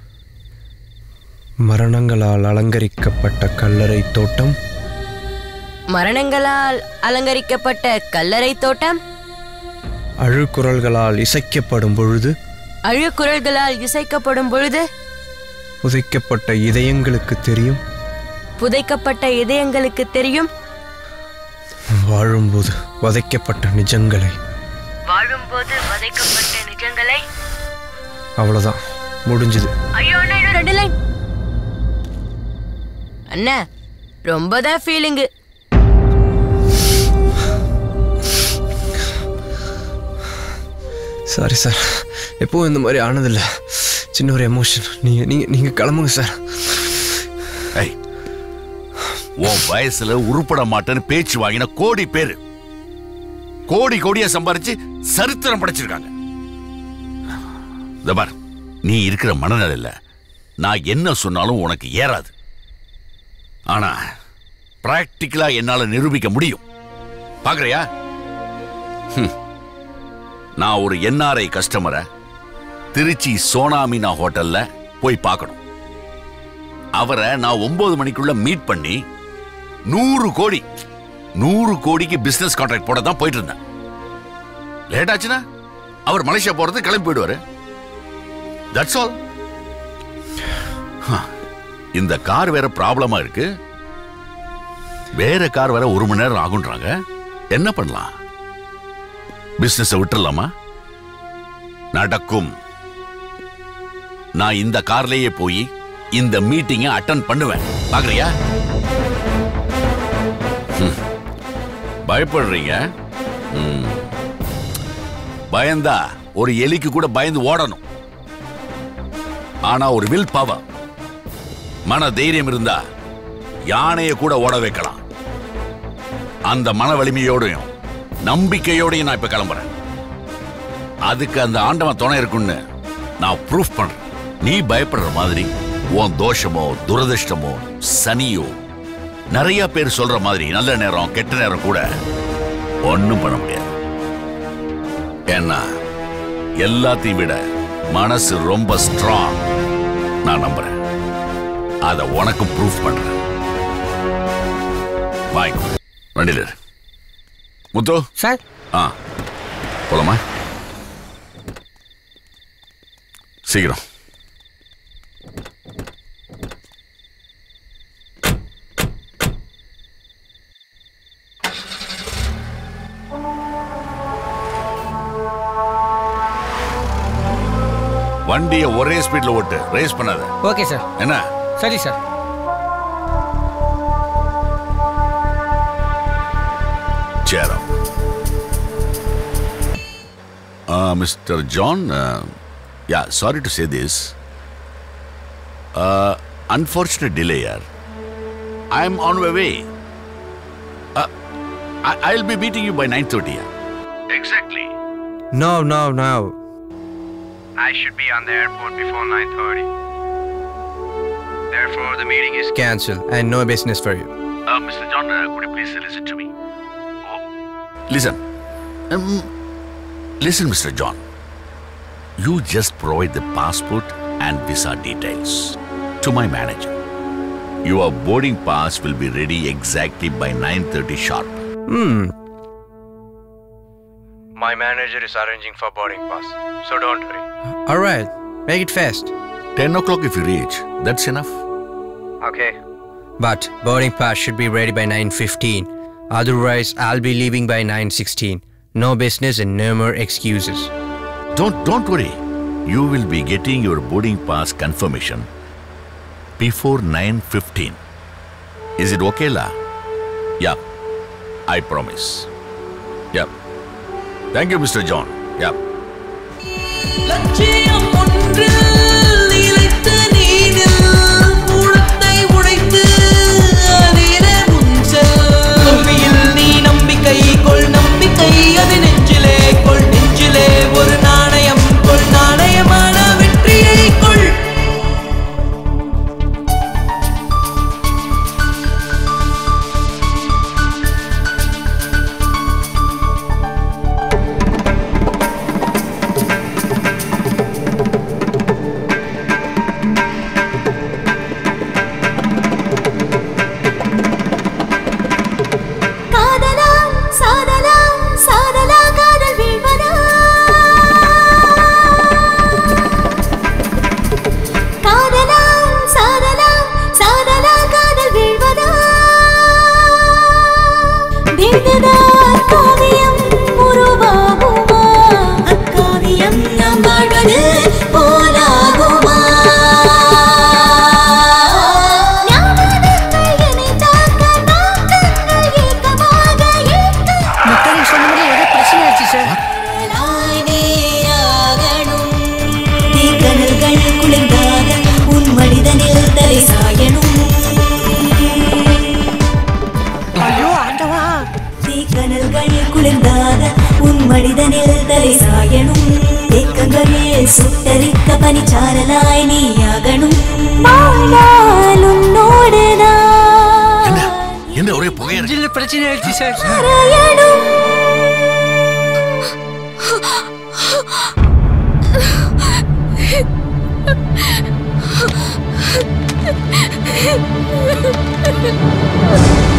மரணங்களால் அலங்கரிக்கப்பட்ட கல்லறை தோட்டம். மரணங்களால் அலங்கரிக்கப்பட்ட கல்லறை தோட்டம். அழுக்குரல்களால் இசைக்கப்படும் பொழுது. அழுக்குரல்களால் இசைக்கப்படும் பொழுது. புதைக்கப்பட்ட இதயங்களுக்கு தெரியும். புதைக்கப்பட்ட இதயங்களுக்கு தெரியும். வாழும்போது வதைக்கப்பட்ட நிஜங்களை. வாழும்போது வதைக்கப்பட்ட நிஜங்களை. அவ்வளவுதான், முடிஞ்சது. ஐயோ அண்ணா, இன்னும் 2 லைன். அண்ணா ரொம்பதான் ஃபீலிங்கு. சாரி சார், எப்பவும் இந்த மாதிரி ஆனதில்லை. சின்ன ஒரு எமோஷன். நீங்க கிளம்புங்க சார். உன் வயசுல உருப்பட மாட்டேன்னு பேச்சு வாங்கின கோடி பேரு கோடி கோடியா சம்பாரிச்சு சரித்திரம் படைச்சிருக்காங்க. இந்த பார், நீ இருக்கிற மனநிலையில நான் என்ன சொன்னாலும் உனக்கு ஏறாது. ஆனா பிராக்டிக்கலா என்னால நிரூபிக்க முடியும். பாக்குறியா? நான் ஒரு NRI கஸ்டமரை திருச்சி சோனாமினா ஹோட்டல்ல போய் பார்க்கணும். அவரை நான் 9 மணிக்குள்ள மீட் பண்ணி 100 கோடிக்கு பிசினஸ் கான்ட்ராக்ட் போட தான் போயிட்டு இருந்தேன். லேட் ஆச்சுன்னா அவர் மலேசியா போறது கிளம்பி போயிடுவாரு. That's all. இந்த கார் வேற ப்ராப்ளமா இருக்கு. வேற கார் வேற 1 மணி நேரம் ஆகுன்றாங்க. என்ன பண்ணலாம்? பிசினஸ் விட்டுறலாமா? நடக்கும். நான் இந்த கார்லயே போய் இந்த மீட்டிங்கை அட்டெண்ட் பண்ணுவேன். பாக்குறியா? பயப்படுறீங்க? பயந்தா ஒரு எலிக்கு கூட பயந்து ஓடணும். ஆனா ஒரு வில் பவர், மன தைரியம் இருந்தா யானையை கூட ஓட வைக்கலாம். அந்த மன வலிமையோடையும் நம்பிக்கையோடையும் நான் இப்ப கிளம்புறேன். அதுக்கு அந்த ஆண்டவன் துணை இருக்குன்னு நான் ப்ரூஃப் பண்றேன். நீ பயப்படுற மாதிரி உன் தோஷமோ துரதிருஷ்டமோ சனியோ நிறைய பேர் சொல்ற மாதிரி நல்ல நேரம் கெட்ட நேரம் கூட ஒன்னும் பண்ண முடியாது. ஏன்னா எல்லாத்தையும் விட மனசு ரொம்ப ஸ்ட்ராங். நான் நம்புறேன். அத உனக்கு ப்ரூஃப் பண்றேன். பாய். வண்டியில முத்து சார். போலாமா? சீக்கிரம். வண்டியை ஒரே ஸ்பீட்ல ஓட்டு, ரேஸ் பண்ணாத. Okay sir. என்ன? சரி sir. Cheer up. Mr. John, yeah, sorry to say this. Unfortunate delay, yaar. I'm on my way. I'll be meeting you by 9:30. Exactly. No. I should be on the airport before 9:30. Therefore, the meeting is cancelled and no business for you. Mr. John, could you please listen to me? Listen. Listen, Mr. John. You just provide the passport and visa details to my manager. Your boarding pass will be ready exactly by 9:30 sharp. My manager is arranging for boarding pass, so don't worry. All right, make it fast. 10 o'clock if you reach. That's enough. Okay. But boarding pass should be ready by 9:15. Otherwise, I'll be leaving by 9:16. No business and no more excuses. Don't worry. You will be getting your boarding pass confirmation before 9:15. Is it okay, La? Yeah, I promise. Yeah. Thank you, Mr. John. Yeah. லட்சியம் ஒன்று நிலைத்து needle மூலத்தை உடைத்து அதிர முன்செல். தோல்வியில் நீ நம்பிக்கை கொள், நம்பிக்கை அது நெஞ்சிலே கொள், நெஞ்சிலே ஒரு நாணயம் கொள், நாணயமான வெற்றியை கொள். சுட்டரிக்க பனிச்சாரலாய் நீயாகணும் வாழாலும் நோடுதான். என்ன ஒரே புகையா பிரச்சனை ஆயிடுச்சு சார்.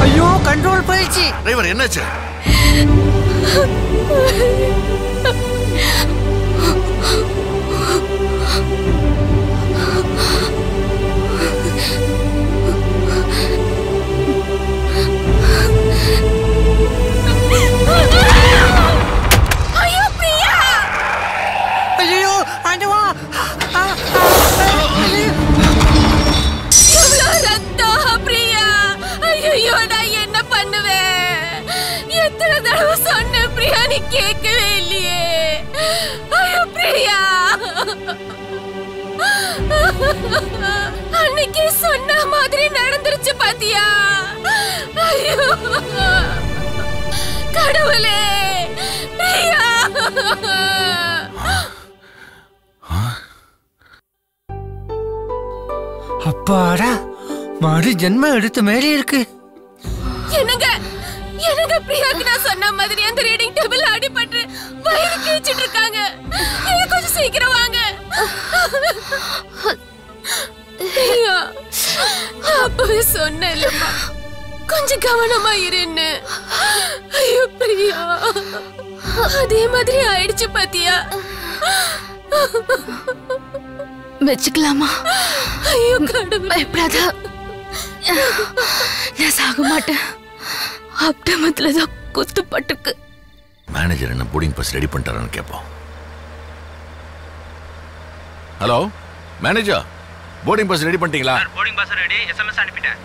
ஐயோ கண்ட்ரோல் போயிடுச்சு. டிரைவர் என்னாச்சு? கேட்கவே இல்லையே. ஐயோ பிரியா, அன்னைக்கு சொன்ன மாதிரி நடந்துருச்சு பாத்தியா? ஐயோ கடவுளே பிரியா அப்பாடா மறு ஜென்மம் எடுத்த மாதிரி இருக்கு. என்னங்க என்னங்க பிரியாக்கு நான் சொன்ன மாதிரி அந்த ரீடிங் டேபிள் அடிபட்டு வயிறு கிழிச்சிட்டு இருக்காங்க. நீங்க கொஞ்சம் சீக்கிரம் வாங்க. பிரியா நான் அப்பவே சொன்னேன்லம்மா கொஞ்சம் கவனமா இருன்னு. ஐயோ பிரியா அதே மாதிரி ஆயிடுச்சு பாத்தியா? வச்சுக்கலாமா? ஐயோ கடவுளே பயப்படாத, நான் சாக மாட்டேன். அப்டமத்துல தான் குத்து பட்டுக்கு. மேனேஜர் என்ன போர்டிங் பாஸ் ரெடி பண்ணிட்டாரான்னு கேட்போம். Hello manager, boarding pass ready பண்ணிட்டீங்களா? போர்டிங் பாஸ் ரெடி, எஸ்எம்எஸ் அனுப்பிட்டேன்.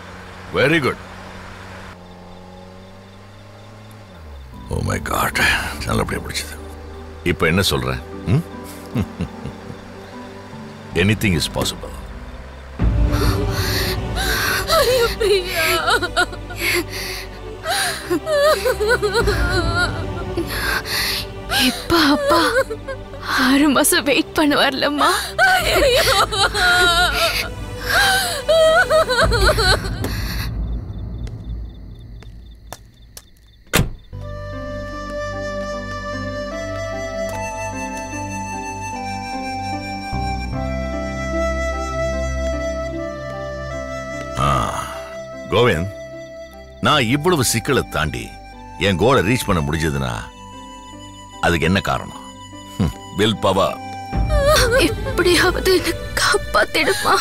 Very good. Oh my God, நல்லபடியா பிடிச்சது. இப்போ என்ன சொல்றேன்? Anything is possible. ஐயோ பிரியா இப்ப அப்பா 6 மாசம் வெயிட் பண்ண வரலம்மா. கோவிந்த், நான் இவ்வளவு சிக்கலை தாண்டி என் கோலை ரீச் பண்ண முடிஞ்சதுன்னா அதுக்கு என்ன காரணம்? Will power. எப்படியாவது காப்பாத்திடுமா?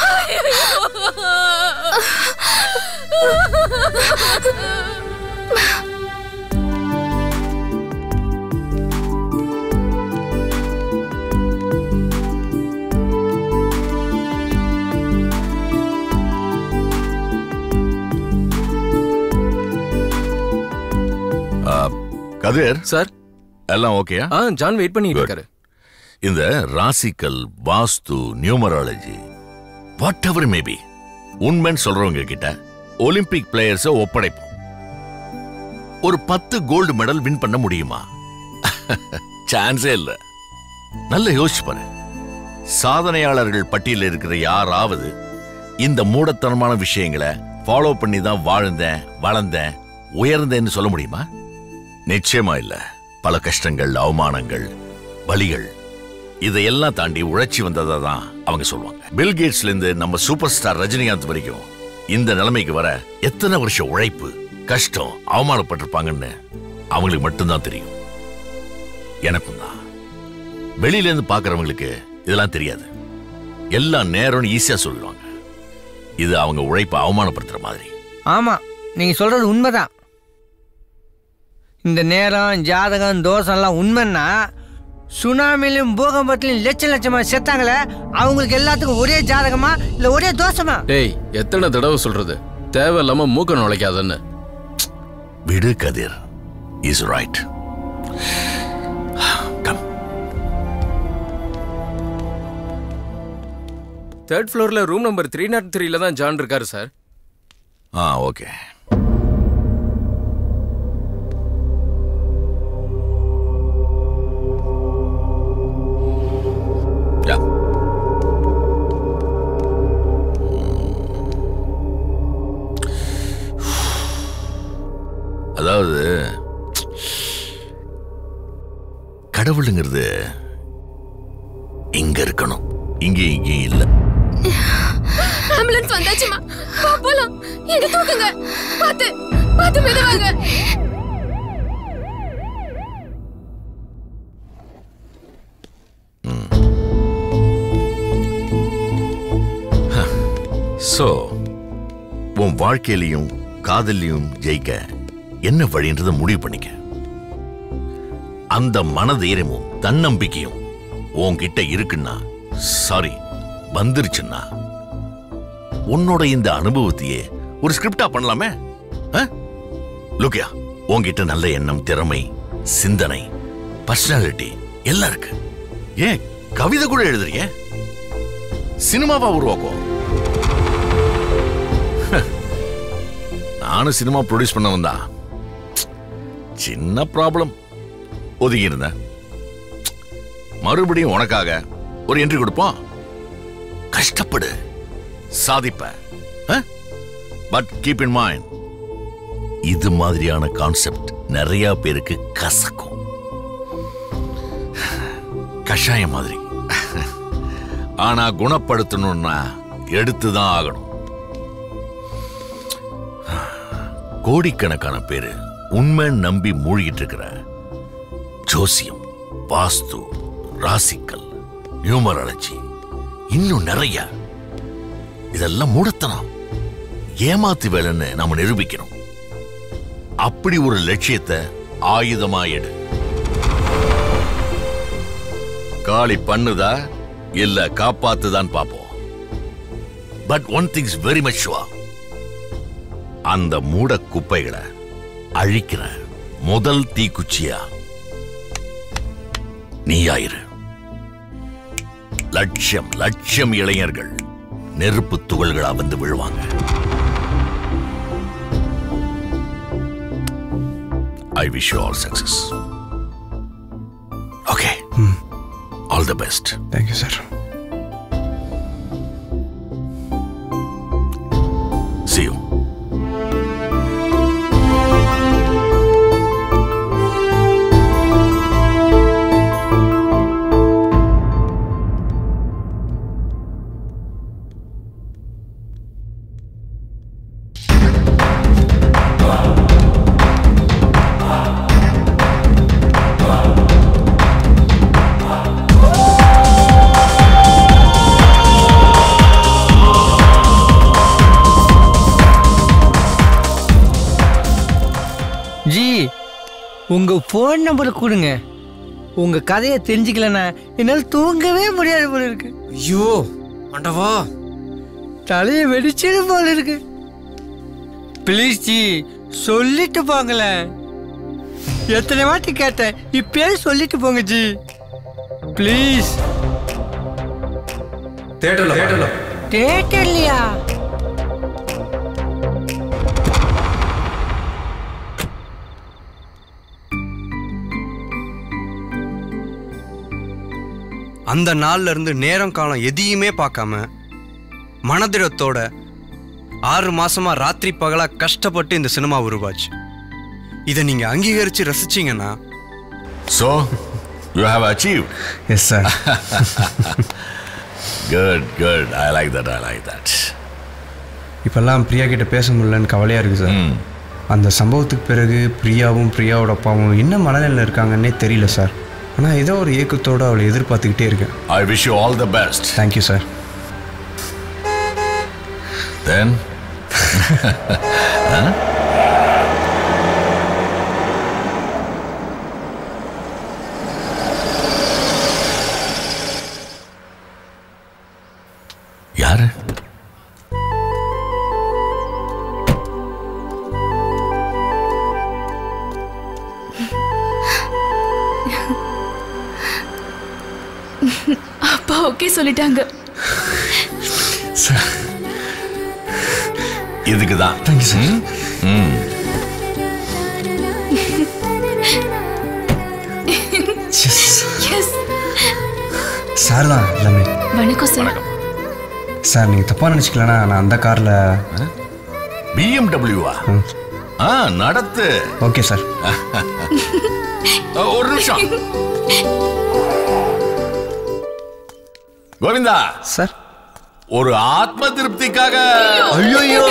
கதிர் சார், எல்லாம் ஓகேயா? ஜான் வெயிட் பண்ணிட்டு இருக்காரு. இந்த ராசிக்கல், வாஸ்து, நியூமராலஜி வாட் எவர் மேபி உண்மைன்னு சொல்றவங்க கிட்ட ஒலிம்பிக் பிளேயர்ஸ ஒப்படைப்போம். ஒரு 10 கோல்டு மெடல் வின் பண்ண முடியுமா? சான்ஸே இல்ல. நல்ல யோசிச்சு பாரு. சாதனையாளர்கள் பட்டியலில் இருக்கிற யாராவது இந்த மூடத்தனமான விஷயங்களை ஃபாலோ பண்ணி தான் வாழ்ந்தேன், வளர்ந்தேன், உயர்ந்தேன்னு சொல்ல முடியுமா? நிச்சயமா இல்ல. பல கஷ்டங்கள், அவமானங்கள், வலிகள் இதையெல்லாம் தாண்டி உழைச்சி வந்ததா தான் அவங்க சொல்லுவாங்க. பில் கேட்ஸ்ல இருந்து நம்ம சூப்பர் ஸ்டார் ரஜினிகாந்த் வரைக்கும் இந்த நிலைமைக்கு வர எத்தனை வருஷம் உழைப்பு, கஷ்டம், அவமானப்பட்டிருப்பாங்கன்னு அவங்களுக்கு மட்டும்தான் தெரியும். எனக்கும் தான். வெளியில இருந்து பாக்குறவங்களுக்கு இதெல்லாம் தெரியாது. எல்லாம் நேரம்னு ஈஸியா சொல்லுவாங்க. இது அவங்க உழைப்பை அவமானப்படுத்துற மாதிரி. ஆமா, நீங்க சொல்றது உண்மைதான். இந்த நேரம், ஜாதகம், தோஷம் எல்லாம் உண்மைன்னா சுனாமிலையும் பூகம்பத்திலையும் லட்சமா செத்தாங்களே, அவங்களுக்கு எல்லாத்துக்கும் ஒரே ஜாதகமா இல்ல ஒரே தோஷமா? டேய், எத்தனை தடவை சொல்றது தேவையில்லாம மூக்க நுழைக்காதன்னு. விடு கதிர், இஸ் ரைட். தேர்ட் ஃப்ளோர்ல ரூம் நம்பர் 303ல தான் ஜான் இருக்காரு சார். ஓகே. அதாவது கடவுளுங்கிறது இங்க இருக்கணும், இங்கேயும் இல்ல. ஆம்புலன்ஸ் வந்தாச்சுமா, போலாம். எங்க தூக்குங்க, பாத்து பாத்து மெதுவாங்க. சோ உன் வாழ்க்கையிலையும் காதலையும் ஜெயிக்க என்ன வழின்றத முடிவு பண்ணிக்க. அந்த மனதைரியமும் தன்னம்பிக்கையும் உன்கிட்ட இருக்குன்னா, சாரி வந்துருச்சுன்னா, உன்னோட இந்த அனுபவத்தையே ஒரு ஸ்கிரிப்டா பண்ணலாமே. லுக்கியா, உன்கிட்ட நல்ல எண்ணம், திறமை, சிந்தனை, பர்சனாலிட்டி எல்லாம் இருக்கு. ஏன் கவிதை கூட எழுதுறீங்க, சினிமாவா உருவாக்கும். நானும் சினிமா ப்ரொடியூஸ் பண்ண வந்தா, சின்ன ப்ராப்ளம், ஒதுங்கி இருந்தேன். மறுபடியும் உனக்காக ஒரு என்ட்ரி கொடுப்போம். கஷ்டப்படு, சாதிப்ப. பட் கீப் இன் மைண்ட், இது மாதிரியான கான்செப்ட் நிறைய பேருக்கு கசக்கும். கஷாயம் மாதிரி. ஆனா குணப்படுத்தணும்னா எடுத்துதான் ஆகணும். கோடிக்கணக்கான பேரு உண்மை நம்பி மூழ்கிட்டு இருக்கிற ஜோசியம், வாஸ்து, ராசிக்கல், நியூமராலஜி, இன்னும் நிறைய, இதெல்லாம் மூடத்தனம், ஏமாத்து வேலைன்னு நாம நிரூபிக்கணும். அப்படி ஒரு லட்சியத்தை ஆயுதமா எடு. காளி பண்ணுதா இல்ல காப்பாத்துதான் பாப்போம். But one things very much sure, அந்த மூட குப்பைகளை அழிக்கிற முதல் தீக்குச்சியா நீயாயிரு. லட்சம் லட்சம் இளைஞர்கள் நெருப்பு துகள்களா வந்து விழுவாங்க. I wish you all success. Okay. All the best. Thank you, sir. See you. உங்க போன் நம்பர் கொடுங்க. உங்க கதையை தெரிஞ்சுக்கலன்னா என்னால் தூங்கவே முடியாது போல இருக்கு. ஐயோ ஆண்டவா, தலையை வெடிச்சிடு போல இருக்கு. ப்ளீஸ் ஜி, சொல்லிட்டு போங்களேன். எத்தனை வாட்டி கேட்டேன், இப்பயே சொல்லிட்டு போங்க ஜி ப்ளீஸ். தேட்டர்லையா? அந்த நாள்ல இருந்து நேரம் காலம் எதையுமே பார்க்காம மனதிடத்தோட 6 மாசமா ராத்திரி பகலா கஷ்டப்பட்டு இந்த சினிமா உருவாச்சு. இதை நீங்க அங்கீகரிச்சு ரசிச்சீங்கன்னா So you have achieved. Yes sir. Good. I like that. இப்பெல்லாம் பிரியா கிட்ட பேச முடியலன்னு கவலையா இருக்கு சார். அந்த சம்பவத்துக்கு பிறகு பிரியாவோட அப்பாவும் என்ன மனநிலையில் இருக்காங்கன்னே தெரியல சார். ஆனால் ஏதோ ஒரு ஏக்கத்தோடு அவளை எதிர்பார்த்துக்கிட்டே இருக்கேன். I wish you all the best. Thank you sir. Then யாரு? அப்பா ஓகே சொல்லிட்டாங்க. இதுக்குதான். Thank you sir. சார் தான் எல்லாமே. வணக்கம் சார். சார் நீங்கள் தப்பாக நினச்சிக்கலன்னா நான் அந்த காரில் BMW-வா? நடத்து. Okay sir. ஒரு நிமிஷம். கோவிந்தா சார், ஒரு ஆத்ம திருப்திக்காக. ஐயோ